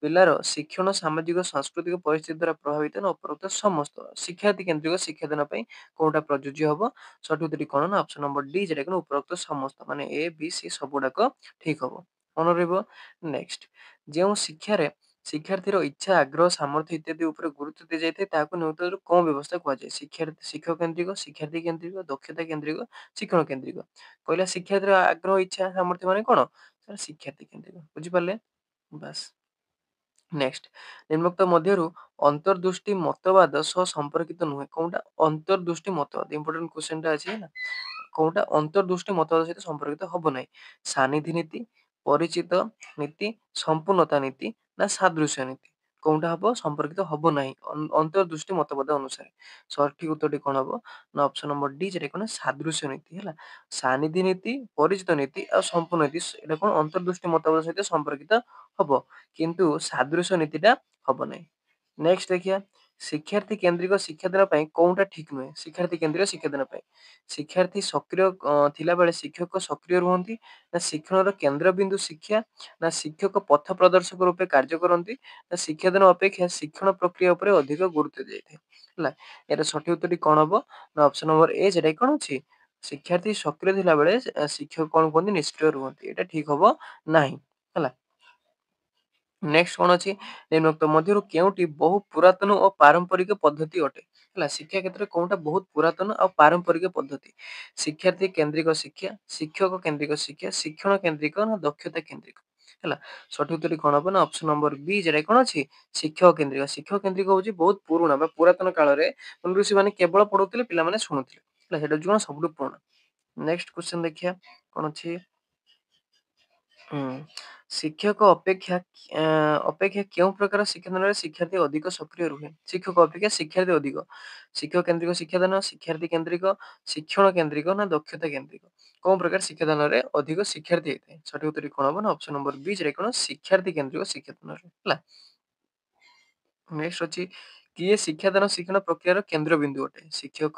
ପିଲାର ଶିକ୍ଷଣ ସାମାଜିକ ସାଂସ୍କୃତିକ ପରିସ୍ଥିତି ଦ୍ୱାରା ପ୍ରଭାବିତ ନା ଉପରୋକ୍ତ ସମସ୍ତ? ଶିକ୍ଷାର୍ଥୀ କେନ୍ଦ୍ରିକ ଶିକ୍ଷାଦାନ ପାଇଁ କୋଉଟା ପ୍ରଯୁଜ୍ୟ ହବ? ସଠିକ ଉତ୍ତରଟି କଣ ନା ଅପସନ ନମ୍ବର ଡି, ଯେଟା କି ଉପରୋକ୍ତ ସମସ୍ତ, ମାନେ ଏ ବି ସି ସବୁଗୁଡାକ ଠିକ ହବ। ମନେ ରହିବ। ନେକ୍ସଟ, ଯେଉଁ ଶିକ୍ଷାରେ ଶିକ୍ଷାର୍ଥୀର ଇଚ୍ଛା, ଆଗ୍ରହ, ସାମର୍ଥ୍ୟ ଇତ୍ୟାଦି ଉପରେ ଗୁରୁତ୍ୱ ଦିଆଯାଇଥାଏ ତାହାକୁ ନିମ୍ନୋକ୍ତରୁ କୋଉ ବ୍ୟବସ୍ଥା କୁହାଯାଏ? ଶିକ୍ଷକ କେନ୍ଦ୍ରିକ, ଶିକ୍ଷାର୍ଥୀ କେନ୍ଦ୍ରିକ, ଦକ୍ଷତା କେନ୍ଦ୍ରିକ, ଶିକ୍ଷଣ କେନ୍ଦ୍ରିକ? କହିଲା ଶିକ୍ଷାର୍ଥୀର ଆଗ୍ରହ, ଇଚ୍ଛା, ସାମର୍ଥ୍ୟ ମାନେ କଣ? ସେଟା ଶିକ୍ଷାର୍ଥୀ କେନ୍ଦ୍ରିକ। ବୁଝିପାରିଲେ? ବାସ୍। ନେକ୍ସଟ, ନିମ୍ନୋକ୍ତ ମଧ୍ୟରୁ ଅନ୍ତର୍ଦୃଷ୍ଟି ମତବାଦ ସହ ସମ୍ପର୍କିତ ନୁହେଁ? କୋଉଟା ଅନ୍ତର୍ଦୃଷ୍ଟି ମତବାଦ? ଇମ୍ପୋର୍ଟାଣ୍ଟ କ୍ୱେଶ୍ଚନ ଟା ଅଛି ହେଲା। କୋଉଟା ଅନ୍ତର୍ଦୃଷ୍ଟି ମତବାଦ ସହିତ ସମ୍ପର୍କିତ ହବ ନାହିଁ? ସାନିଧି ନୀତି, ପରିଚିତ ନୀତି, ସମ୍ପୂର୍ଣ୍ଣତା ନୀତି ନା ସାଦୃଶ୍ୟ ନୀତି? କୋଉଟା ହବ ସମ୍ପର୍କିତ ହବ ନାହିଁ ଅନ୍ତର୍ଦୃଷ୍ଟି ମତବାଦ ଅନୁସାରେ। ସଠିକ ଉତ୍ତରଟି କଣ ହବ ନା ଅପସନ ନମ୍ବର ଡି ଯେଟା କଣ ସାଦୃଶ୍ୟ ନୀତି ହେଲା। ସାନିଧି ନୀତି, ପରିଚିତ ନୀତି ଆଉ ସମ୍ପୂର୍ଣ୍ଣ ନୀତି ଏଇଟା କଣ ଅନ୍ତର୍ଦୃଷ୍ଟି ମତବାଦ ସହିତ ସମ୍ପର୍କିତ ହବ, କିନ୍ତୁ ସାଦୃଶ୍ୟ ନୀତିଟା ହବ ନାହିଁ। ନେକ୍ସଟ ଦେଖିବା ଶିକ୍ଷାର୍ଥୀ କେନ୍ଦ୍ରିକ ଶିକ୍ଷାଦାନ ପାଇଁ କୋଉଟା ଠିକ ନୁହେଁ। ଶିକ୍ଷାର୍ଥୀ କେନ୍ଦ୍ରିକ ଶିକ୍ଷାଦାନ ପାଇଁ ଶିକ୍ଷାର୍ଥୀ ସକ୍ରିୟ ଥିଲା ବେଳେ ଶିକ୍ଷକ ସକ୍ରିୟ ରୁହନ୍ତି, ନା ଶିକ୍ଷଣର କେନ୍ଦ୍ରବିନ୍ଦୁ ଶିକ୍ଷା, ନା ଶିକ୍ଷକ ପଥ ପ୍ରଦର୍ଶକ ରୂପେ କାର୍ଯ୍ୟ କରନ୍ତି, ନା ଶିକ୍ଷାଦାନ ଅପେକ୍ଷା ଶିକ୍ଷଣ ପ୍ରକ୍ରିୟା ଉପରେ ଅଧିକ ଗୁରୁତ୍ୱ ଦିଆଯାଇଥାଏ ହେଲା। ଏହାର ସଠିକ ଉତ୍ତରଟି କଣ ହବ ନା ଅପସନ ନମ୍ବର ଏ ଯେଟା କଣ ଅଛି ଶିକ୍ଷାର୍ଥୀ ସକ୍ରିୟ ଥିଲା ବେଳେ ଶିକ୍ଷକ କଣ କୁହନ୍ତି ନିଷ୍କ୍ରିୟ ରୁହନ୍ତି। ଏଇଟା ଠିକ ହବ ନାହିଁ ହେଲା। ନେକ୍ସଟ କଣ ଅଛି ନିମ୍ନୋକ୍ତ ମଧ୍ୟରୁ କେଉଁଟି ବହୁ ପୁରାତନ ଓ ପାରମ୍ପରିକ ପଦ୍ଧତି ଅଟେ ହେଲା। ଶିକ୍ଷା କ୍ଷେତ୍ରରେ କୋଉଟା ବହୁତ ପୁରାତନ ଆଉ ପାରମ୍ପରିକ ପଦ୍ଧତି। ଶିକ୍ଷାର୍ଥୀ କେନ୍ଦ୍ରିକ ଶିକ୍ଷା, ଶିକ୍ଷକ କେନ୍ଦ୍ରିକ ଶିକ୍ଷା, ଶିକ୍ଷଣ କେନ୍ଦ୍ରିକ, ନା ଦକ୍ଷତା କେନ୍ଦ୍ରିକ ହେଲା। ସଠିକ ଉତ୍ତରଟି କଣ ହବ ନା ଅପସନ ନମ୍ବର ବି ଯେଟା କଣ ଅଛି ଶିକ୍ଷକ କେନ୍ଦ୍ରିକ। ଶିକ୍ଷକ କେନ୍ଦ୍ରିକ ହଉଛି ବହୁତ ପୁରୁଣା ବା ପୁରାତନ କାଳରେ ଋଷି ମାନେ କେବଳ ପଢଉଥିଲେ, ପିଲାମାନେ ଶୁଣୁଥିଲେ ହେଲା। ସେଟା ହଉଛି କଣ ସବୁଠୁ ପୁରୁଣା। ନେକ୍ସଟ କ୍ୱେଶ୍ଚନ ଦେଖିବା କଣ ଅଛି। ହୁଁ ଶିକ୍ଷକ ଅପେକ୍ଷା କେଉଁ ପ୍ରକାର ଶିକ୍ଷାଦାନରେ ଶିକ୍ଷାର୍ଥୀ ଅଧିକ ସକ୍ରିୟ ରୁହେ। ଶିକ୍ଷକ ଅପେକ୍ଷା ଶିକ୍ଷାର୍ଥୀ ଅଧିକ। ଶିକ୍ଷକ କେନ୍ଦ୍ରିକ ଶିକ୍ଷାଦାନ, ଶିକ୍ଷାର୍ଥୀ କେନ୍ଦ୍ରିକ, ଶିକ୍ଷଣ କେନ୍ଦ୍ରିକ, ନା ଦକ୍ଷତା କେନ୍ଦ୍ରିକ। କୋଉ ପ୍ରକାର ଶିକ୍ଷାଦାନରେ ଅଧିକ ଶିକ୍ଷାର୍ଥୀ ହେଇଥାଏ। ସଠିକ ଉତ୍ତର କଣ ହବ ନା ଅପସନ ନମ୍ବର ବି ଯେଟା କଣ ଶିକ୍ଷାର୍ଥୀ କେନ୍ଦ୍ରିକ ଶିକ୍ଷାଦାନରେ ହେଲା। ନେକ୍ସଟ ଅଛି କିଏ ଶିକ୍ଷାଦାନ ଶିକ୍ଷଣ ପ୍ରକ୍ରିୟାର କେନ୍ଦ୍ରବିନ୍ଦୁ ଅଟେ। ଶିକ୍ଷକ,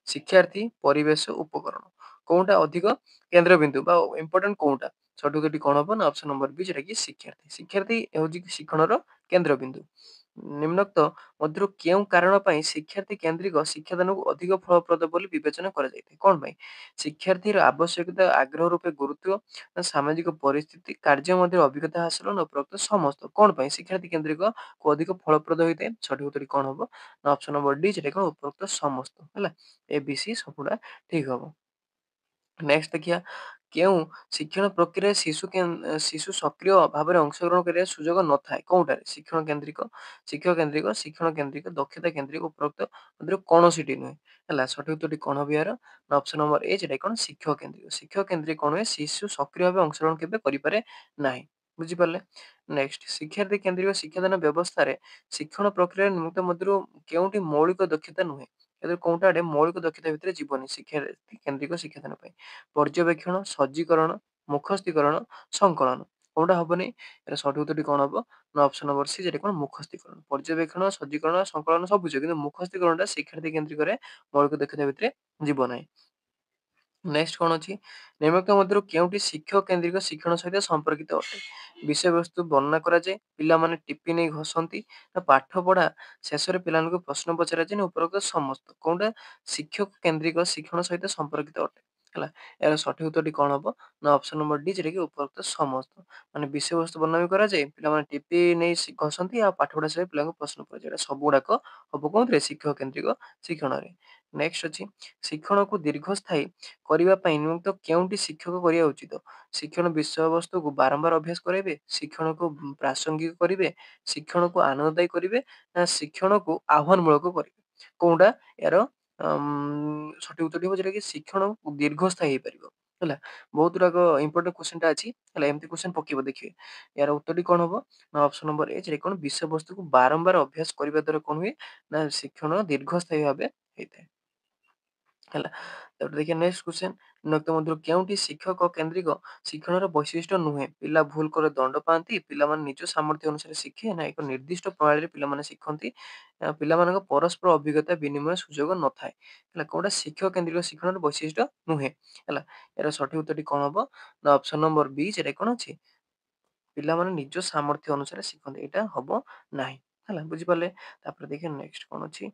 ଶିକ୍ଷାର୍ଥୀ, ପରିବେଶ, ଉପକରଣ କୋଉଟା ଅଧିକ କେନ୍ଦ୍ରବିନ୍ଦୁ ବା ଇମ୍ପୋର୍ଟାଣ୍ଟ କୋଉଟା। ସଠିକ ଉତ୍ତରଟି କଣ ହବ ନା ଅପସନ ନମ୍ବର ବି ଯେଟା କି ଶିକ୍ଷାର୍ଥୀ। ଶିକ୍ଷାର୍ଥୀ ହେଉଛି ଶିକ୍ଷଣର କେନ୍ଦ୍ରବିନ୍ଦୁ। ନିମ୍ନୋକ୍ତ ମଧ୍ୟରୁ କେଉଁ କାରଣ ପାଇଁ ଶିକ୍ଷାର୍ଥୀ କେନ୍ଦ୍ରିକ ଶିକ୍ଷାଦାନକୁ ଅଧିକ ଫଳପ୍ରଦ ବୋଲି ବିବେଚନା କରାଯାଇଥାଏ। କଣ ପାଇଁ। ଶିକ୍ଷାର୍ଥୀର ଆବଶ୍ୟକତା ଆଗ୍ରହ ରୂପେ ଗୁରୁତ୍ୱ, ନା ସାମାଜିକ ପରିସ୍ଥିତି, କାର୍ଯ୍ୟ ମଧ୍ୟରେ ଅଭିଜ୍ଞତା ହାସଲ, ନା ଉପରୋକ୍ତ ସମସ୍ତ। କଣ ପାଇଁ ଶିକ୍ଷାର୍ଥୀ କେନ୍ଦ୍ରିକ କୁ ଅଧିକ ଫଳପ୍ରଦ ହୋଇଥାଏ। ସଠିକ ଉତ୍ତରଟି କଣ ହବ ନା ଅପସନ ନମ୍ବର ଡି ଯେଟା କଣ ଉପରୋକ୍ତ ସମସ୍ତ ହେଲା। ଏ ବି ସି ସବୁଗୁଡା ଠିକ ହବ। ନେକ୍ସଟ ଦେଖିବା କେଉଁ ଶିକ୍ଷଣ ପ୍ରକ୍ରିୟାରେ ଶିଶୁ ସକ୍ରିୟ ଭାବରେ ଅଂଶଗ୍ରହଣ କରିବା ସୁଯୋଗ ନଥାଏ। କୋଉଟାରେ ଶିକ୍ଷଣ କେନ୍ଦ୍ରିକ, ଶିକ୍ଷକ କେନ୍ଦ୍ରିକ, ଶିକ୍ଷଣ କେନ୍ଦ୍ରିକ, ଦକ୍ଷତା କେନ୍ଦ୍ରିକ, ଉପରୋକ୍ତ ମଧ୍ୟରୁ କୌଣସିଟି ନୁହେଁ ହେଲା। ସଠିକ ଉତ୍ତରଟି କଣ ହବ ୟାର ନା ଅପସନ ନମ୍ବର ଏ ଯେଟା କଣ ଶିକ୍ଷକ କେନ୍ଦ୍ରିକ। ଶିକ୍ଷକ କେନ୍ଦ୍ରିକ କଣ ହୁଏ ଶିଶୁ ସକ୍ରିୟ ଭାବେ ଅଂଶଗ୍ରହଣ କେବେ କରିପାରେ ନାହିଁ। ବୁଝିପାରିଲେ। ନେକ୍ସଟ ଶିକ୍ଷାର୍ଥୀ କେନ୍ଦ୍ରିକ ଶିକ୍ଷାଦାନ ବ୍ୟବସ୍ଥାରେ ଶିକ୍ଷଣ ପ୍ରକ୍ରିୟାରେ ନିମିତ୍ତ ମଧ୍ୟରୁ କେଉଁଟି ମୌଳିକ ଦକ୍ଷତା ନୁହେଁ। ଏଥିରେ କୋଉଟା ଆଡେ ମୌଳିକ ଦକ୍ଷତା ଭିତରେ ଯିବନି ଶିକ୍ଷାର୍ଥୀ କେନ୍ଦ୍ରିକ ଶିକ୍ଷାଦାନ ପାଇଁ। ପର୍ଯ୍ୟବେକ୍ଷଣ, ସଜ୍ଜୀକରଣ, ମୁଖସ୍ଥୀକରଣ, ସଂକଳନ କୋଉଟା ହବନି। ଏଟା ସଠିକ ଉତ୍ତରଟି କଣ ହବ ନା ଅପସନ ନମ୍ବର ସି ଯେଟା କଣ ମୁଖସ୍ଥୀକରଣ। ପର୍ଯ୍ୟବେକ୍ଷଣ, ସଜ୍ଜୀକରଣ, ସଂକଳନ ସବୁ ବୁଝିବ, କିନ୍ତୁ ମୁଖସ୍ଥୀକରଣଟା ଶିକ୍ଷାର୍ଥୀ କେନ୍ଦ୍ରିକରେ ମୌଳିକ ଦକ୍ଷତା ଭିତରେ ଯିବ ନାହିଁ। ନେକ୍ସଟ କଣ ଅଛି ନିମ୍ନୋକ୍ତ ମଧ୍ୟରୁ କେଉଁଟି ଶିକ୍ଷକ କେନ୍ଦ୍ରିକ ଶିକ୍ଷଣ ସହିତ ସମ୍ପର୍କିତ ଅଟେ। ବିଷୟବସ୍ତୁ ବର୍ଣ୍ଣନା କରାଯାଏ, ପିଲାମାନେ ଟିପି ନେଇ ଘଷନ୍ତି, ନା ପାଠ ପଢା ଶେଷରେ ପିଲାମାନଙ୍କୁ ପ୍ରଶ୍ନ ପଚରାଯାଏ, ନା ଉପରୋକ୍ତ ସମସ୍ତ। କୋଉଟା ଶିକ୍ଷକ କେନ୍ଦ୍ରିକ ଶିକ୍ଷଣ ସହିତ ସମ୍ପର୍କିତ ଅଟେ ହେଲା। ଏହାର ସଠିକ ଉତ୍ତରଟି କଣ ହବ ନା ଅପସନ ନମ୍ବର ଡି ଯେଟା କି ଉପରୋକ୍ତ ସମସ୍ତ। ମାନେ ବିଷୟବସ୍ତୁ ବର୍ଣ୍ଣନା ବି କରାଯାଏ, ପିଲାମାନେ ଟିପି ନେଇ ଘଷନ୍ତି, ଆଉ ପାଠ ପଢା ସହିତ ପିଲାଙ୍କୁ ପ୍ରଶ୍ନ ପଚରାଯାଏ। ଏଟା ସବୁ ଗୁଡାକ ହବ କୋଉଥିରେ ଶିକ୍ଷକ କେନ୍ଦ୍ରିକ ଶିକ୍ଷଣରେ। ନେକ୍ସଟ ଅଛି ଶିକ୍ଷଣକୁ ଦୀର୍ଘସ୍ଥାୟୀ କରିବା ପାଇଁ ନିମ୍ନୋକ୍ତ କେଉଁଟି ଶିକ୍ଷକ କରିବା ଉଚିତ। ଶିକ୍ଷଣ ବିଷୟବସ୍ତୁକୁ ବାରମ୍ବାର ଅଭ୍ୟାସ କରାଇବେ, ଶିକ୍ଷଣକୁ ପ୍ରାସଙ୍ଗିକ କରିବେ, ଶିକ୍ଷଣକୁ ଆନନ୍ଦଦାୟୀ କରିବେ, ନା ଶିକ୍ଷଣକୁ ଆହ୍ୱାନମୂଳକ କରିବେ। କୋଉଟା ଏହାର ସଠିକ ଉତ୍ତରଟି ହବ ଯୋଉଟା କି ଶିକ୍ଷଣ ଦୀର୍ଘସ୍ଥାୟୀ ହେଇପାରିବ ହେଲା। ବହୁତ ଗୁଡାକ ଇମ୍ପୋର୍ଟାଣ୍ଟ କ୍ୱେଶ୍ଚନ ଟା ଅଛି ହେଲା। ଏମିତି କ୍ୱେଶ୍ଚନ ପକେଇବ ଦେଖିବେ। ଏହାର ଉତ୍ତରଟି କଣ ହବ ନା ଅପସନ ନମ୍ବର ଏ ଯେଟା କଣ ବିଷୟବସ୍ତୁକୁ ବାରମ୍ବାର ଅଭ୍ୟାସ କରିବା ଦ୍ୱାରା କଣ ହୁଏ ନା ଶିକ୍ଷଣ ଦୀର୍ଘସ୍ଥାୟୀ ଭାବେ ହେଇଥାଏ ହେଲା। ତାପରେ ଦେଖିବା ନେକ୍ସଟ କ୍ୱେଶ୍ଚନ ନିମ୍ନୋକ୍ତ ମଧ୍ୟରୁ କେଉଁଟି ଶିକ୍ଷକ କେନ୍ଦ୍ରିକ ଶିକ୍ଷଣର ବୈଶିଷ୍ଟ୍ୟ ନୁହେଁ। ପିଲା ଭୁଲ କଲେ ଦଣ୍ଡ ପାଆନ୍ତି, ପିଲାମାନେ ନିଜ ସାମର୍ଥ୍ୟ ଅନୁସାରେ ଶିଖେ, ନା ଏକ ନିର୍ଦ୍ଦିଷ୍ଟ ପ୍ରଣାଳୀରେ ପିଲାମାନେ ଶିଖନ୍ତି, ପିଲାମାନଙ୍କ ପରସ୍ପର ଅଭିଜ୍ଞତା ବିନିମୟ ସୁଯୋଗ ନଥାଏ ହେଲା। କୋଉଟା ଶିକ୍ଷକ କେନ୍ଦ୍ରିକ ଶିକ୍ଷଣର ବୈଶିଷ୍ଟ୍ୟ ନୁହେଁ ହେଲା। ଏହାର ସଠିକ ଉତ୍ତରଟି କଣ ହବ ନା ଅପସନ ନମ୍ବର ବି ଯେଟା କଣ ଅଛି ପିଲାମାନେ ନିଜ ସାମର୍ଥ୍ୟ ଅନୁସାରେ ଶିଖନ୍ତି। ଏଇଟା ହବ ନାହିଁ ହେଲା। ବୁଝିପାରିଲେ। ତାପରେ ଦେଖିବା ନେକ୍ସଟ କଣ ଅଛି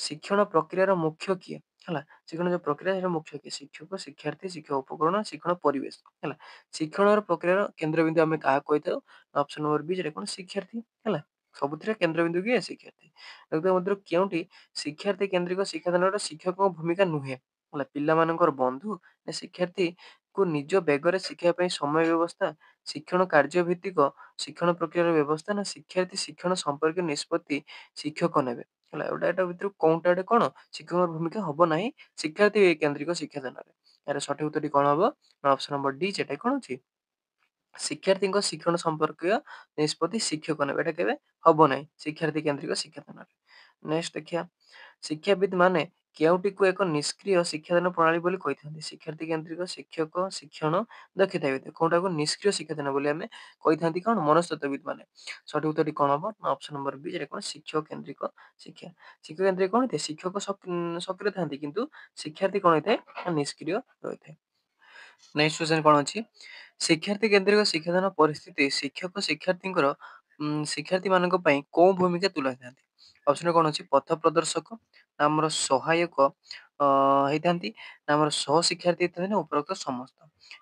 ଶିକ୍ଷଣ ପ୍ରକ୍ରିୟାର ମୁଖ୍ୟ କିଏ ହେଲା। ଶିକ୍ଷଣ ଯୋଉ ପ୍ରକ୍ରିୟା ସେଟା ମୁଖ୍ୟ କିଏ ଶିକ୍ଷକ, ଶିକ୍ଷାର୍ଥୀ, ଶିକ୍ଷକ ଉପକରଣ, ଶିକ୍ଷଣ ପରିବେଶ ହେଲା। ଶିକ୍ଷଣର ପ୍ରକ୍ରିୟାର କେନ୍ଦ୍ରବିନ୍ଦୁ ଆମେ କାହାକୁ କହିଥାଉ ଅପସନ ନମ୍ବର ବି ଯେଟା କଣ ଶିକ୍ଷାର୍ଥୀ ହେଲା। ସବୁଥିରେ କେନ୍ଦ୍ରବିନ୍ଦୁ କିଏ ଶିକ୍ଷାର୍ଥୀ। ମଧ୍ୟରୁ କେଉଁଠି ଶିକ୍ଷାର୍ଥୀ କେନ୍ଦ୍ରିକ ଶିକ୍ଷାଦାନର ଶିକ୍ଷକଙ୍କ ଭୂମିକା ନୁହେଁ ହେଲା। ପିଲାମାନଙ୍କର ବନ୍ଧୁ, ନା ଶିକ୍ଷାର୍ଥୀ କୁ ନିଜ ବେଗରେ ଶିଖିବା ପାଇଁ ସମୟ ବ୍ୟବସ୍ଥା, ଶିକ୍ଷଣ କାର୍ଯ୍ୟ ଭିତ୍ତିକ ଶିକ୍ଷଣ ପ୍ରକ୍ରିୟାର ବ୍ୟବସ୍ଥା, ନା ଶିକ୍ଷାର୍ଥୀ ଶିକ୍ଷଣ ସମ୍ପର୍କୀୟ ନିଷ୍ପତ୍ତି ଶିକ୍ଷକ ନେବେ ହେଲା। ଏଟା ଭିତରୁ କୋଉଟା ଗୋଟେ କଣ ଶିକ୍ଷକଙ୍କ ଭୂମିକା ହବ ନାହିଁ ଶିକ୍ଷାର୍ଥୀ କେନ୍ଦ୍ରିକ ଶିକ୍ଷାଦାନରେ। ଏହାର ସଠିକ ଉତ୍ତରଟି କଣ ହବ ନା ଅପସନ ନମ୍ବର ଡି ଯେଟା କଣ ଅଛି ଶିକ୍ଷାର୍ଥୀଙ୍କ ଶିକ୍ଷଣ ସମ୍ପର୍କୀୟ ନିଷ୍ପତ୍ତି ଶିକ୍ଷକ ନେବେ। ଏଟା କେବେ ହବ ନାହିଁ ଶିକ୍ଷାର୍ଥୀ କେନ୍ଦ୍ରିକ ଶିକ୍ଷାଦାନରେ। ନେକ୍ସଟ ଦେଖିବା ଶିକ୍ଷାବିତ୍ ମାନେ କେଉଁଟିକୁ ଏକ ନିଷ୍କ୍ରିୟ ଶିକ୍ଷାଦାନ ପ୍ରଣାଳୀ ବୋଲି କହିଥାନ୍ତି? ଶିକ୍ଷାର୍ଥୀ କେନ୍ଦ୍ରିକ ଶିକ୍ଷକ ଶିକ୍ଷଣ ଦକ୍ଷତା ଭିତ୍ତିକ କୋଉଟାକୁ ନିଷ୍କ୍ରିୟ ଶିକ୍ଷାଦାନ ବୋଲି ଆମେ କହିଥାନ୍ତି କଣ ମନସ୍ତତ୍ତ୍ୱବିତ୍ ମାନେ। ସଠିକ ଉତ୍ତରଟି କଣ ହବ ନା ଅପସନ ନମ୍ବର ବି ଯେଟା କଣ ଶିକ୍ଷକ କେନ୍ଦ୍ରିକ ଶିକ୍ଷା। ଶିକ୍ଷକ କେନ୍ଦ୍ରିକ କଣ ହେଇଥାଏ ଶିକ୍ଷକ ସକ୍ରିୟ ଥାନ୍ତି କିନ୍ତୁ ଶିକ୍ଷାର୍ଥୀ କଣ ହେଇଥାଏ ନା ନିଷ୍କ୍ରିୟ ରହିଥାଏ। ନେକ୍ସଟ କ୍ୱେଶ୍ଚନ କଣ ଅଛି ଶିକ୍ଷାର୍ଥୀ କେନ୍ଦ୍ରିକ ଶିକ୍ଷାଦାନ ପରିସ୍ଥିତି ଶିକ୍ଷକ ଶିକ୍ଷାର୍ଥୀଙ୍କର ଶିକ୍ଷାର୍ଥୀ ମାନଙ୍କ ପାଇଁ କୋଉ ଭୂମିକା ତୁଲାଇଥାନ୍ତି? ଅପସନ କଣ ଅଛି ପଥ ପ୍ରଦର୍ଶକ ନା ଆମର ସହାୟକ ହେଇଥାନ୍ତି ନା ଆମର ସହ ଶିକ୍ଷାର୍ଥୀ ହେଇଥାନ୍ତି ନା ଉପରୋକ୍ତ ସମସ୍ତ।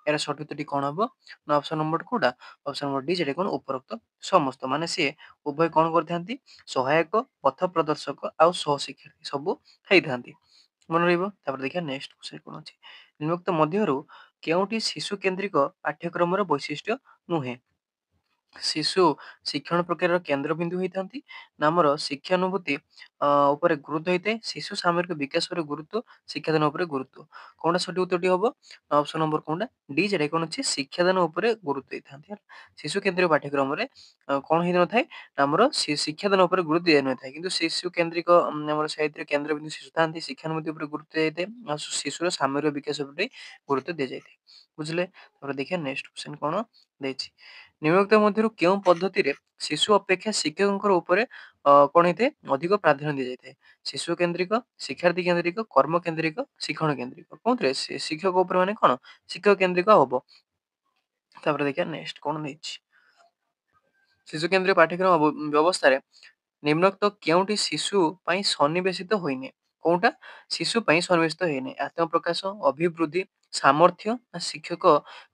ଏହାର ସଠିକ ଉତ୍ତରଟି କଣ ହବ ନା ଅପସନ ନମ୍ବର କୋଉଟା ଅପସନ ନମ୍ବର ଡି ଯେଟା କଣ ଉପରୋକ୍ତ ସମସ୍ତ ମାନେ ସିଏ ଉଭୟ କଣ କରିଥାନ୍ତି ସହାୟକ ପଥ ପ୍ରଦର୍ଶକ ଆଉ ସହ ଶିକ୍ଷାର୍ଥୀ ସବୁ ହେଇଥାନ୍ତି। ମନେ ରହିବ। ତାପରେ ଦେଖିବା ନେକ୍ସଟ କ୍ୱେଶ୍ଚନ କଣ ଅଛି ନିମ୍ନୋକ୍ତ ମଧ୍ୟରୁ କେଉଁଟି ଶିଶୁ କେନ୍ଦ୍ରିକ ପାଠ୍ୟକ୍ରମର ବୈଶିଷ୍ଟ୍ୟ ନୁହେଁ? ଶିଶୁ ଶିକ୍ଷଣ ପ୍ରକ୍ରିୟାର କେନ୍ଦ୍ରବିନ୍ଦୁ ହେଇଥାନ୍ତି ନା ଆମର ଶିକ୍ଷାନୁଭୂତି ଉପରେ ଗୁରୁତ୍ୱ ହେଇଥାଏ ଶିଶୁ ସାମରିକ ବିକାଶ ଉପରେ ଗୁରୁତ୍ୱ ଶିକ୍ଷାଦାନ ଉପରେ ଗୁରୁତ୍ୱ କଣଟା ସଠିକ ଉତ୍ତରଟି ହବ ଅପସନ ନମ୍ବର କୋଉଟା ଡି ଯେଟା କଣ ଅଛି ଶିକ୍ଷାଦାନ ଉପରେ ଗୁରୁତ୍ୱ ଦେଇଥାନ୍ତି ହେଲା। ଶିଶୁ କେନ୍ଦ୍ରିକ ପାଠ୍ୟକ୍ରମରେ କଣ ହେଇନଥାଏ ଆମର ଶିକ୍ଷାଦାନ ଉପରେ ଗୁରୁତ୍ୱ ଦିଆଯାଇନଥାଏ କିନ୍ତୁ ଶିଶୁ କେନ୍ଦ୍ରିକ ଆମର ସାହିତ୍ୟରେ କେନ୍ଦ୍ରବିନ୍ଦୁ ଶିଶୁ ଥାନ୍ତି ଶିକ୍ଷାନୁଭୂତି ଉପରେ ଗୁରୁତ୍ୱ ଦିଆଯାଇଥାଏ ଆଉ ଶିଶୁର ସାମରିକ ବିକାଶ ଉପରେ ଗୁରୁତ୍ୱ ଦିଆଯାଇଥାଏ। ବୁଝିଲେ ତାପରେ ଦେଖିବା ନେକ୍ସଟ କ୍ୱେଶ୍ଚନ କଣ ଦେଇଛି ନିମ୍ନୋକ୍ତ ମଧ୍ୟରୁ କେଉଁ ପଦ୍ଧତିରେ ଶିଶୁ ଅପେକ୍ଷା ଶିକ୍ଷକଙ୍କର ଉପରେ କଣ ହେଇଥାଏ ଅଧିକ ପ୍ରାଧାନ୍ୟ ଦିଆଯାଇଥାଏ? ଶିଶୁ କେନ୍ଦ୍ରିକ ଶିକ୍ଷାର୍ଥୀ କେନ୍ଦ୍ରିକ କର୍ମ କେନ୍ଦ୍ରିକ ଶିକ୍ଷଣ କେନ୍ଦ୍ରିକ କୋଉଥିରେ ଶିକ୍ଷକ ଉପରେ ମାନେ କଣ ଶିକ୍ଷକ କେନ୍ଦ୍ରିକ ହବ। ତାପରେ ଦେଖିବା ନେକ୍ସଟ କଣ ଦେଇଛି ଶିଶୁ କେନ୍ଦ୍ରୀୟ ପାଠ୍ୟକ୍ରମ ବ୍ୟବସ୍ଥାରେ ନିମ୍ନୋକ୍ତ କେଉଁଟି ଶିଶୁ ପାଇଁ ସନ୍ନିବେଶିତ ହୋଇନି? କୋଉଟା ଶିଶୁ ପାଇଁ ସନ୍ନିବେଶିତ ହେଇନି ଆତ୍ମପ୍ରକାଶ ଅଭିବୃଦ୍ଧି ସାମର୍ଥ୍ୟ ନା ଶିକ୍ଷକ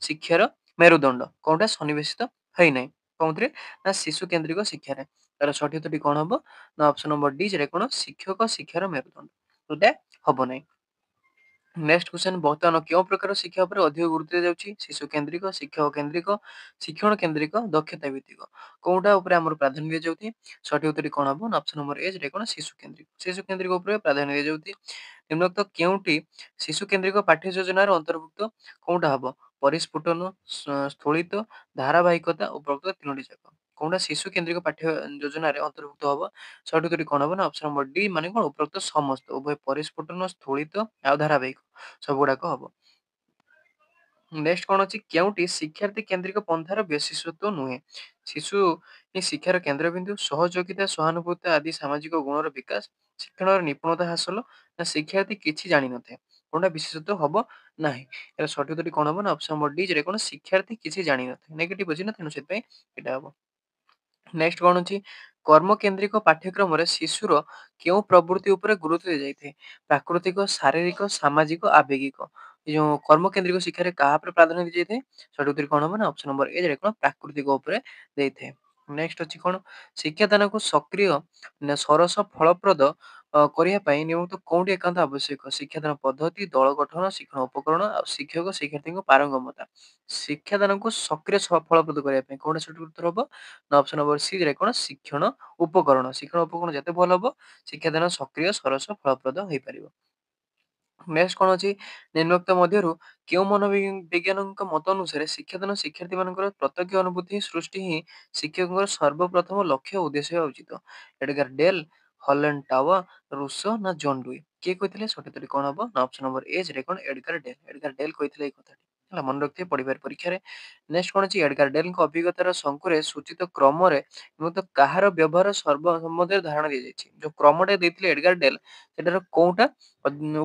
ଶିକ୍ଷାର ମେରୁଦଣ୍ଡ କୋଉଟା ସନ୍ନିବେଶିତ ହେଇନାହିଁ କୋଉଥିରେ ନା ଶିଶୁ କେନ୍ଦ୍ରିକ ଶିକ୍ଷାରେ। ତାର ସଠିକ ଉତ୍ତରଟି କଣ ହବ ନା ଅପସନ ନମ୍ବର ଡି ଯେଟା କଣ ଶିକ୍ଷକ ଶିକ୍ଷାର ମେରୁଦଣ୍ଡ ଏଟା ହବ ନାହିଁ। ନେକ୍ସଟ କ୍ୱେଶ୍ଚନ ବର୍ତ୍ତମାନ କେଉଁ ପ୍ରକାର ଶିକ୍ଷା ଉପରେ ଅଧିକ ଗୁରୁତ୍ୱ ଦିଆଯାଉଛି ଶିଶୁ କେନ୍ଦ୍ରିକ ଶିକ୍ଷକ କେନ୍ଦ୍ରିକ ଶିକ୍ଷଣ କେନ୍ଦ୍ରିକ ଦକ୍ଷତା ଭିତ୍ତିକ କୋଉଟା ଉପରେ ଆମର ପ୍ରାଧାନ୍ୟ ଦିଆଯାଉଛି? ସଠିକ ଉତ୍ତରଟି କଣ ହବ ନା ଅପସନ ନମ୍ବର ଏ ଯେଟା କଣ ଶିଶୁ କେନ୍ଦ୍ରିକ ଉପରେ ପ୍ରାଧାନ୍ୟ ଦିଆଯାଉଛି। ନିମ୍ନୋକ୍ତ କେଉଁଟି ଶିଶୁ କେନ୍ଦ୍ରିକ ପାଠ୍ୟ ଯୋଜନାର ଅନ୍ତର୍ଭୁକ୍ତ କୋଉଟା ହବ ପରିସ୍ଫୁଟନ ସ୍ଥଳିତ ଧାରାବାହିକତା ଉପରୋକ୍ତ ତିନୋଟି ଯାକ କୋଉଟା ଶିଶୁ କେନ୍ଦ୍ରିକ ପାଠ୍ୟ ଯୋଜନାରେ ଅନ୍ତର୍ଭୁକ୍ତ ହବ। ସଠିକ ଉତ୍ତରଟି କଣ ହବ ନା ଅପସନ ନମ୍ବର ଡି ମାନେ କଣ ଉପରୋକ୍ତ ସମସ୍ତ ଉଭୟ ପରିସ୍ଫୁଟନ ସ୍ଥଳିତ ଆଉ ଧାରାବାହିକ ସବୁଗୁଡାକ ହବ। ନେକ୍ସଟ କଣ ଅଛି କେଉଁଟି ଶିକ୍ଷାର୍ଥୀ କେନ୍ଦ୍ରିକ ପନ୍ଥାର ବିଶେଷତ୍ୱ ନୁହେଁ? ଶିଶୁ ହିଁ ଶିକ୍ଷାର କେନ୍ଦ୍ରବିନ୍ଦୁ ସହଯୋଗିତା ସହାନୁଭୂତି ଆଦି ସାମାଜିକ ଗୁଣର ବିକାଶ ଶିକ୍ଷଣର ନିପୁଣତା ହାସଲ ନା ଶିକ୍ଷାର୍ଥୀ କିଛି ଜାଣିନଥାଏ କୋଉଟା ବିଶେଷତ୍ୱ ହବ ନାହିଁ। ଏହାର ସଠିକ ଉତ୍ତରଟି କଣ ହବ ନା ଅପସନ ନମ୍ବର ଡି ଯେଟା କଣ ଶିକ୍ଷାର୍ଥୀ କିଛି ଜାଣିନଥାଏ ନେଗେଟିଭ ଅଛି ନା ତେଣୁ ସେଥିପାଇଁ ଏଇଟା ହବ। ନେକ୍ସଟ କଣ ଅଛି କର୍ମ କେନ୍ଦ୍ରିକ ପାଠ୍ୟକ୍ରମରେ ଶିଶୁର କେଉଁ ପ୍ରବୃତ୍ତି ଉପରେ ଗୁରୁତ୍ୱ ଦିଆଯାଇଥାଏ? ପ୍ରାକୃତିକ ଶାରୀରିକ ସାମାଜିକ ଆବେଗିକ ଏ ଯୋଉ କର୍ମ କେନ୍ଦ୍ରିକ ଶିକ୍ଷାରେ କାହା ଉପରେ ପ୍ରାଧାନ୍ୟ ଦିଆଯାଇଥାଏ? ସଠିକ ଉତ୍ତର କଣ ହବ ନା ଅପସନ ନମ୍ବର ଏ ଯେଟା କଣ ପ୍ରାକୃତିକ ଉପରେ ଦେଇଥାଏ। ନେକ୍ସଟ ଅଛି କଣ ଶିକ୍ଷାଦାନକୁ ସକ୍ରିୟ ନା ସରସ ଫଳପ୍ରଦ କରିବା ପାଇଁ ନିୟମିତ କୋଉଠି ଏକାନ୍ତ ଆବଶ୍ୟକ ଶିକ୍ଷାଦାନ ପଦ୍ଧତି ଦଳ ଗଠନ ଶିକ୍ଷଣ ଉପକରଣ ଆଉ ଶିକ୍ଷକ ଶିକ୍ଷାର୍ଥୀଙ୍କ ପାରଙ୍ଗମତା। ଶିକ୍ଷାଦାନକୁ ସକ୍ରିୟ ଫଳପ୍ରଦ କରିବା ପାଇଁ କୋଉଟା ସଠିକ ଉତ୍ତର ହବ ନା ଅପସନ ନମ୍ବର ସି ଯେଟା କଣ ଶିକ୍ଷଣ ଉପକରଣ ଯେତେ ଭଲ ହବ ଶିକ୍ଷାଦାନ ସକ୍ରିୟ ସରସ ଫଳପ୍ରଦ ହେଇପାରିବ। ନେକ୍ସଟ କଣ ଅଛି ନିମ୍ନୋକ୍ତ ମଧ୍ୟରୁ କେଉଁ ମନୋବିଜ୍ଞାନଙ୍କ ମତ ଅନୁସାରେ ଶିକ୍ଷାଦାନ ଶିକ୍ଷାର୍ଥୀ ମାନଙ୍କର ପ୍ରତ୍ୟକ୍ଷ ଅନୁଭୂତି ସୃଷ୍ଟି ହିଁ ଶିକ୍ଷକଙ୍କର ସର୍ବପ୍ରଥମ ଲକ୍ଷ୍ୟ ଉଦ୍ଦେଶ୍ୟ ହେବା ଉଚିତ? ଏଡଗାର ଡେଲ ହଲେଣ୍ଡ ଟାୱା ରୁସୋ ନା ଜନ୍ ଡୁଇ କିଏ କହିଥିଲେ? ସଠିକ ଉତ୍ତରଟି କଣ ହବ ନା ଅପସନ ନମ୍ବର ଏ ଯେଟା କଣ ଏଡଗାର ଡେଲ କହିଥିଲେ ଏଇ କଥାଟି ହେଲା ମନେ ରଖିଥିବେ ପଢିବାରେ ପରୀକ୍ଷାରେ। ନେକ୍ସଟ କଣ ଅଛି ଏଡଗାର ଡେଲଙ୍କ ଅଭିଜ୍ଞତାର ଶଙ୍କୁରେ ସୂଚିତ କ୍ରମରେ କାହାର ବ୍ୟବହାର ସମ୍ବନ୍ଧରେ ଧାରଣା ଦିଆଯାଇଛି ଯୋଉ କ୍ରମଟା ଦେଇଥିଲେ ଏଡଗାର ଡେଲ ସେଟାର କୋଉଟା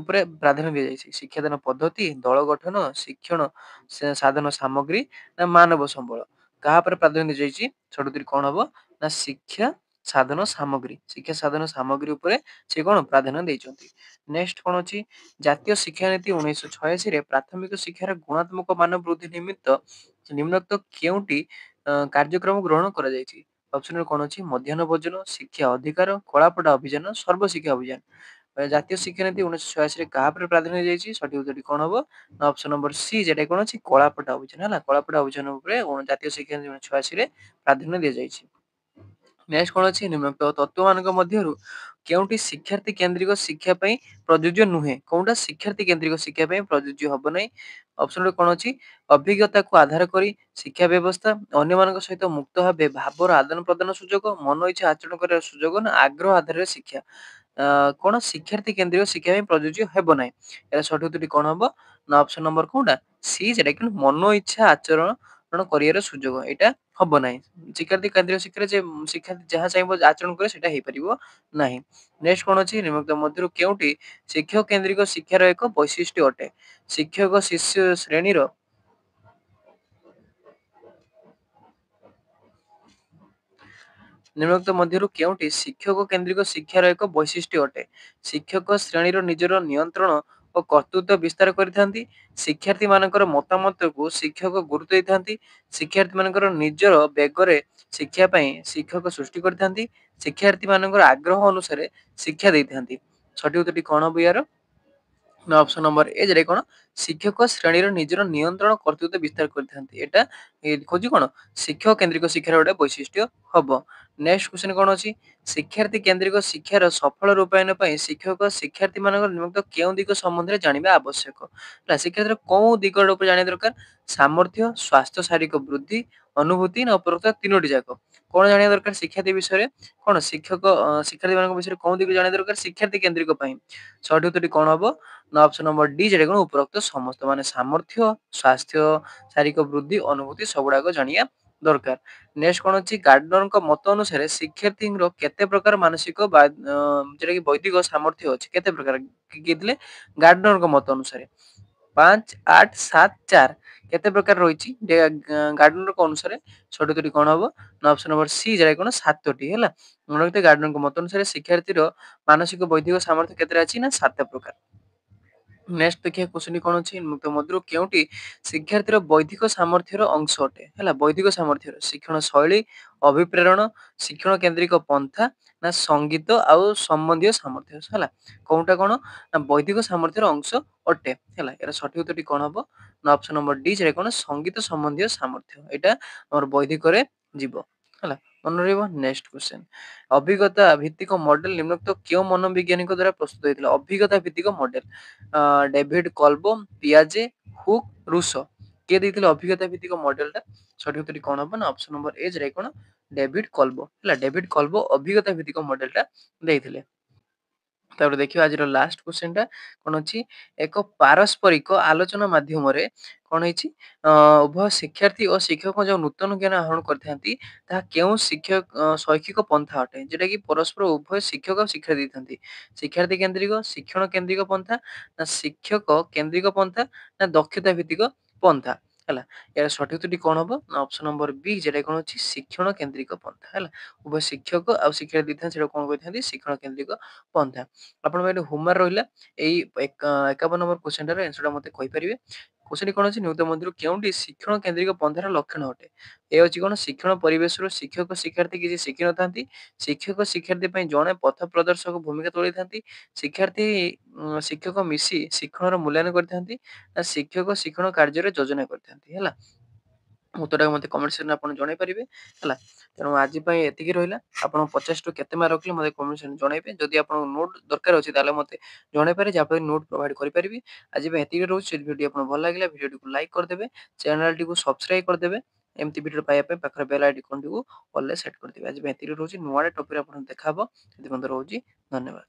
ଉପରେ ପ୍ରାଧାନ୍ୟ ଦିଆଯାଇଛି ଶିକ୍ଷାଦାନ ପଦ୍ଧତି ଦଳ ଗଠନ ଶିକ୍ଷଣ ସାଧନ ସାମଗ୍ରୀ ନା ମାନବ ସମ୍ବଳ କାହା ଉପରେ ପ୍ରାଧାନ୍ୟ ଦିଆଯାଇଛି? ସଠିକ କଣ ହବ ନା ଶିକ୍ଷା ସାଧନ ସାମଗ୍ରୀ ଉପରେ ସେ କଣ ପ୍ରାଧାନ୍ୟ ଦେଇଛନ୍ତି। ନେକ୍ସଟ କଣ ଅଛି ଜାତୀୟ ଶିକ୍ଷାନୀତି 1986 ରେ ପ୍ରାଥମିକ ଶିକ୍ଷାର ଗୁଣାତ୍ମକ ମାନ ବୃଦ୍ଧି ନିମିତ୍ତ ନିମ୍ନୋକ୍ତ କେଉଁଟି କାର୍ଯ୍ୟକ୍ରମ ଗ୍ରହଣ କରାଯାଇଛି? ଅପସନରେ କଣ ଅଛି ମଧ୍ୟାହ୍ନ ଭୋଜନ ଶିକ୍ଷା ଅଧିକାର କଳାପଟା ଅଭିଯାନ ସର୍ବଶିକ୍ଷା ଅଭିଯାନ। ଜାତୀୟ ଶିକ୍ଷାନୀତି 1986 ରେ କାହା ଉପରେ ପ୍ରାଧାନ୍ୟ ଦିଆଯାଇଛି? ସଠିକ ଉତ୍ତରଟି କଣ ହବ ନା ଅପସନ ନମ୍ବର ସି ଯେଟା କଣ ଅଛି କଳାପଟା ଅଭିଯାନ ହେଲା କଳାପଟା ଅଭିଯାନ ଉପରେ ଜାତୀୟ ଶିକ୍ଷାନୀତି 1986 ରେ ପ୍ରାଧାନ୍ୟ ଦିଆଯାଇଛି। ନେକ୍ସଟ କଣ ଅଛି ନିମ୍ନୋକ୍ତ ତତ୍ତ୍ୱମାନଙ୍କ ମଧ୍ୟରୁ କେଉଁଟି ଶିକ୍ଷାର୍ଥୀ କେନ୍ଦ୍ରିକ ଶିକ୍ଷା ପାଇଁ ପ୍ରଯୁଜ୍ୟ ନୁହେଁ? କୋଉଟା ଶିକ୍ଷାର୍ଥୀ କେନ୍ଦ୍ରିକ ଶିକ୍ଷା ପାଇଁ ପ୍ରଯୁଜ୍ୟ ହବ ନାହିଁ? ଅପସନ କଣ ଅଛି? ଅଭିଜ୍ଞତାକୁ ଆଧାର କରି ଶିକ୍ଷା ବ୍ୟବସ୍ଥା, ଅନ୍ୟମାନଙ୍କ ସହିତ ମୁକ୍ତ ଭାବେ ଭାବର ଆଦାନ ପ୍ରଦାନ ସୁଯୋଗ, ମନ ଇଚ୍ଛା ଆଚରଣ କରିବାର ସୁଯୋଗ ନା ଆଗ୍ରହ ଆଧାରରେ ଶିକ୍ଷା? କଣ ଶିକ୍ଷାର୍ଥୀ କେନ୍ଦ୍ରିକ ଶିକ୍ଷା ପାଇଁ ପ୍ରଯୁଜ୍ୟ ହେବ ନାହିଁ? ଏହାର ସଠିକ ଉତ୍ତରଟି କଣ ହବ? ନା ଅପସନ ନମ୍ବର କୋଉଟା? ସି ଯେଟା କି ମନ ଇଚ୍ଛା ଆଚରଣ କରିବାର ସୁଯୋଗ ଏଇଟା ହବ ନାହିଁ। ଶିକ୍ଷାର୍ଥୀ କେନ୍ଦ୍ରୀୟ ଶିକ୍ଷାରେ ଯେ ଶିକ୍ଷାର୍ଥୀ ଯାହା ଚାହିଁବ ଆଚରଣ କରେ ସେଟା ହେଇପାରିବ ନାହିଁ। ନେକ୍ସଟ କଣ ଅଛି ନିମ୍ନୋକ୍ତ ମଧ୍ୟରୁ କେଉଁଟି ଶିକ୍ଷକ କେନ୍ଦ୍ରିକ ଶିକ୍ଷାର ଏକ ବୈଶିଷ୍ଟ୍ୟ ଅଟେ? ଶିକ୍ଷକ ଶିଷ୍ୟ ଶ୍ରେଣୀର ନିମ୍ନୋକ୍ତ ମଧ୍ୟରୁ କେଉଁଟି ଶିକ୍ଷକ କେନ୍ଦ୍ରିକ ଶିକ୍ଷାର ଏକ ବୈଶିଷ୍ଟ୍ୟ ଅଟେ? ଶିକ୍ଷକ ଶ୍ରେଣୀର ନିଜର ନିୟନ୍ତ୍ରଣ ଓ କର୍ତ୍ତୃତ୍ୱ ବିସ୍ତାର କରିଥାନ୍ତି। ଶିକ୍ଷାର୍ଥୀ ମାନଙ୍କର ମତାମତକୁ ଶିକ୍ଷକ ଗୁରୁତ୍ୱ ଦେଇଥାନ୍ତି। ଶିକ୍ଷାର୍ଥୀ ମାନଙ୍କର ନିଜର ବେଗରେ ଶିକ୍ଷା ପାଇଁ ଶିକ୍ଷକ ସୃଷ୍ଟି କରିଥାନ୍ତି। ଶିକ୍ଷାର୍ଥୀ ମାନଙ୍କର ଆଗ୍ରହ ଅନୁସାରେ ଶିକ୍ଷା ଦେଇଥାନ୍ତି। ସଠିକ ଉତ୍ତରଟି କଣ ହବ ୟାର? ନା ଅପସନ ନମ୍ବର ଏ ଯେଟା କଣ ଶିକ୍ଷକ ଶ୍ରେଣୀର ନିଜର ନିୟନ୍ତ୍ରଣ କର୍ତ୍ତୃତ୍ୱ ବିସ୍ତାର କରିଥାନ୍ତି। ଏଟା ଖୋଜି କଣ ଶିକ୍ଷକ କେନ୍ଦ୍ରିକ ଶିକ୍ଷାର ଗୋଟେ ବୈଶିଷ୍ଟ୍ୟ ହବ। ନେକ୍ସଟ କ୍ୱେଶ୍ଚନ କଣ ଅଛି? ଶିକ୍ଷାର୍ଥୀ କେନ୍ଦ୍ରିକ ଶିକ୍ଷାର ସଫଳ ରୂପାୟନ ପାଇଁ ଶିକ୍ଷକ ଶିକ୍ଷାର୍ଥୀ ମାନଙ୍କର ନିମନ୍ତେ କେଉଁ ଦିଗ ସମ୍ବନ୍ଧରେ ଜାଣିବା ଆବଶ୍ୟକ? ହେଲା ଶିକ୍ଷାର୍ଥୀର କୋଉ ଦିଗ ଉପରେ ଜାଣିବା ଦରକାର? ସାମର୍ଥ୍ୟ, ସ୍ୱାସ୍ଥ୍ୟ ଶାରୀରିକ ବୃଦ୍ଧି, ଅନୁଭୂତି ନା ଉପରୋକ୍ତ ତିନୋଟି ଯାକ? କଣ ଜାଣିବା ଦରକାର ଶିକ୍ଷାର୍ଥୀ ବିଷୟରେ? କଣ ଶିକ୍ଷକ ଶିକ୍ଷାର୍ଥୀ ମାନଙ୍କ ବିଷୟରେ କୋଉ ଦିଗ ଜାଣିବା ଦରକାର ଶିକ୍ଷାର୍ଥୀ କେନ୍ଦ୍ରିକ ପାଇଁ? ସଠିକ ଉତ୍ତରଟି କଣ ହବ? ନା ଅପସନ ନମ୍ବର ଡି ଯେଟା କଣ ଉପରୋକ୍ତ ସମସ୍ତ ମାନେ ସାମର୍ଥ୍ୟ, ସ୍ୱାସ୍ଥ୍ୟ, ଶାରୀରିକ ବୃଦ୍ଧି, ଅନୁଭୂତି ସବୁଗୁଡାକ ଜାଣିବା ଦରକାର। ନେକ୍ସଟ କଣ ଅଛି? ଗାର୍ଡନରଙ୍କ ମତ ଅନୁସାରେ ଶିକ୍ଷାର୍ଥୀଙ୍କର କେତେ ପ୍ରକାର ମାନସିକ ବା ଯେଟା କି ବୈଦିକ ସାମର୍ଥ୍ୟ ଅଛି? କେତେ ପ୍ରକାର କିଏ ଥିଲେ? ଗାର୍ଡନରଙ୍କ ମତ ଅନୁସାରେ 5, 8, 7, 4 କେତେ ପ୍ରକାର ରହିଛି ଗାର୍ଡନରଙ୍କ ଅନୁସାରେ? ସଠିକ ଉତ୍ତରଟି କଣ ହବ? ନା ଅପସନ ନମ୍ବର ସି ଯେଟା କଣ 7ଟି ହେଲା। ମନେ ରଖିଥିବେ ଗାର୍ଡନରଙ୍କ ମତ ଅନୁସାରେ ଶିକ୍ଷାର୍ଥୀର ମାନସିକ ବୈଦିକ ସାମର୍ଥ୍ୟ କେତେଟା ଅଛି? ନା 7 ପ୍ରକାର। ନେକ୍ସଟ ଦେଖିବା କ୍ୱେଶ୍ଚନ କଣ ଅଛି ମୁକ୍ତ ମଧ୍ୟରୁ କେଉଁଟି ଶିକ୍ଷାର୍ଥୀର ବୌଦ୍ଧିକ ସାମର୍ଥ୍ୟର ଅଂଶ ଅଟେ? ହେଲା ବୌଦ୍ଧିକ ସାମର୍ଥ୍ୟର ଶିକ୍ଷଣ ଶୈଳୀ, ଅଭିପ୍ରେରଣ, ଶିକ୍ଷଣ କେନ୍ଦ୍ରିକ ପନ୍ଥା ନା ସଙ୍ଗୀତ ଆଉ ସମ୍ବନ୍ଧୀୟ ସାମର୍ଥ୍ୟ? ହେଲା କୋଉଟା କଣ ନା ବୌଦ୍ଧିକ ସାମର୍ଥ୍ୟର ଅଂଶ ଅଟେ। ହେଲା ଏର ସଠିକ ଉତ୍ତରଟି କଣ ହବ? ନା ଅପସନ ନମ୍ବର ଡି ଯେଟା କଣ ସଙ୍ଗୀତ ସମ୍ବନ୍ଧୀୟ ସାମର୍ଥ୍ୟ। ଏଇଟା ଆମର ବୌଦ୍ଧିକରେ ଯିବ। ହେଲା ମନେ ରହିବ। ନେକ୍ସଟ କ୍ୱେଶ୍ଚନ ଅଭିଜ୍ଞତା ଭିତ୍ତିକ ମଡେଲ ନିମ୍ନୋକ୍ତ କେଉଁ ମନୋବିଜ୍ଞାନୀଙ୍କ ଦ୍ୱାରା ପ୍ରସ୍ତୁତ ହେଇଥିଲା? ଅଭିଜ୍ଞତା ଭିତ୍ତିକ ମଡେଲ ଡେଭିଡ କଲବୋ, ପିଆଜେ, ହୁକ୍, ରୁସୋ କିଏ ଦେଇଥିଲେ ଅଭିଜ୍ଞତା ଭିତ୍ତିକ ମଡେଲଟା? ସଠିକ ଉତ୍ତରଟି କଣ ହବ? ନା ଅପସନ ନମ୍ବର ଏ ଯେଟା କଣ ଡେଭିଡ କଲବୋ। ହେଲା ଡେଭିଡ କଲବୋ ଅଭିଜ୍ଞତା ଭିତ୍ତିକ ମଡେଲଟା ଦେଇଥିଲେ। ତାପରେ ଦେଖିବା ଆଜିର ଲାଷ୍ଟ କ୍ୱେଶ୍ଚନଟା କଣ ଅଛି? ଏକ ପାରସ୍ପରିକ ଆଲୋଚନା ମାଧ୍ୟମରେ କଣ ହେଇଛି ଉଭୟ ଶିକ୍ଷାର୍ଥୀ ଓ ଶିକ୍ଷକ ଯୋଉ ନୂତନ ଜ୍ଞାନ ଆହରଣ କରିଥାନ୍ତି ତାହା କେଉଁ ଶୈକ୍ଷିକ ପନ୍ଥା ଅଟେ? ଯେଟା କି ପରସ୍ପର ଉଭୟ ଶିକ୍ଷକ ଆଉ ଶିକ୍ଷା ଦେଇଥାନ୍ତି। ଶିକ୍ଷାର୍ଥୀ କେନ୍ଦ୍ରିକ, ଶିକ୍ଷଣ କେନ୍ଦ୍ରିକ ପନ୍ଥା ନା ଶିକ୍ଷକ କେନ୍ଦ୍ରିକ ପନ୍ଥା ନା ଦକ୍ଷତା ଭିତ୍ତିକ ପନ୍ଥା? ହେଲା ଏହାର ସଠିକ ଉତ୍ତରଟି କଣ ହବ? ନା ଅପସନ ନମ୍ବର ବି ଯେଟା କଣ ଅଛି ଶିକ୍ଷଣ କେନ୍ଦ୍ରିକ ପନ୍ଥା। ହେଲା ଉଭୟ ଶିକ୍ଷକ ଆଉ ଶିକ୍ଷା ଦେଇଥାନ୍ତି ସେଟା କଣ କହିଥାନ୍ତି? ଶିକ୍ଷଣ କେନ୍ଦ୍ରିକ ପନ୍ଥା। ଆପଣଙ୍କ ଏଠି ହୋମୱାର୍କ ରହିଲା ଏଇ 51 ନମ୍ବର କ୍ୱେଶ୍ଚନଟାର ଆନ୍ସରଟା ମତେ କହିପାରିବେ। କ୍ୱେଶ୍ଚନଟି କଣ ଅଛି? ନିମ୍ନ ମଧ୍ୟରୁ କେଉଁଟି ଶିକ୍ଷଣ କେନ୍ଦ୍ରିକ ପନ୍ଥାର ଲକ୍ଷଣ ଅଟେ? ଏ ଅଛି କଣ ଶିକ୍ଷଣ ପରିବେଶରୁ ଶିକ୍ଷକ ଶିକ୍ଷାର୍ଥୀ କିଛି ଶିଖିନଥାନ୍ତି। ଶିକ୍ଷକ ଶିକ୍ଷାର୍ଥୀ ପାଇଁ ଜଣେ ପଥ ପ୍ରଦର୍ଶକ ଭୂମିକା ତୁଳେଇଥାନ୍ତି। ଶିକ୍ଷାର୍ଥୀ ଶିକ୍ଷକ ମିଶି ଶିକ୍ଷଣର ମୂଲ୍ୟାୟନ କରିଥାନ୍ତି ନା ଶିକ୍ଷକ ଶିକ୍ଷଣ କାର୍ଯ୍ୟରେ ଯୋଜନା କରିଥାନ୍ତି। ହେଲା ଉତ୍ତରଟାକୁ ମତେ କମେଣ୍ଟ ସେକ୍ସନରେ ଆପଣ ଜଣାଇ ପାରିବେ। ହେଲା ତେଣୁ ଆଜି ପାଇଁ ଏତିକି ରହିଲା। ଆପଣ 50 ରୁ କେତେ ମାର୍କ ରଖିଲେ ମତେ କମେଣ୍ଟ ସେକ୍ସନରେ ଜଣାଇବେ। ଯଦି ଆପଣଙ୍କୁ ନୋଟ୍ ଦରକାର ଅଛି ତାହେଲେ ମତେ ଜଣାଇ ପାରିବେ ଯାହାଫଳରେ ନୋଟ୍ ପ୍ରୋଭାଇଡ କରିପାରିବି। ଆଜି ପାଇଁ ଏତିକି ରହୁଛି। ଯଦି ଭିଡ଼ିଓ ଆପଣଙ୍କୁ ଭଲ ଲାଗିଲା ଭିଡ଼ିଓଟିକୁ ଲାଇକ୍ କରିଦେବେ, ଚ୍ୟାନେଲଟିକୁ ସବସ୍କ୍ରାଇବ କରିଦେବେ। ଏମିତି ଭିଡ଼ିଓ ପାଇବା ପାଇଁ ପାଖରେ ବେଲ୍ ଆଇକନଟିକୁ ଅଲରେ ସେଟ୍ କରିଦେବେ। ଆଜି ପାଇଁ ଏତିକି ରହୁଛି। ନୂଆ ଟପିକରେ ଆପଣଙ୍କୁ ଦେଖାହବ। ସେଥିପର୍ଯ୍ୟନ୍ତ ରହୁଛି। ଧନ୍ୟବାଦ।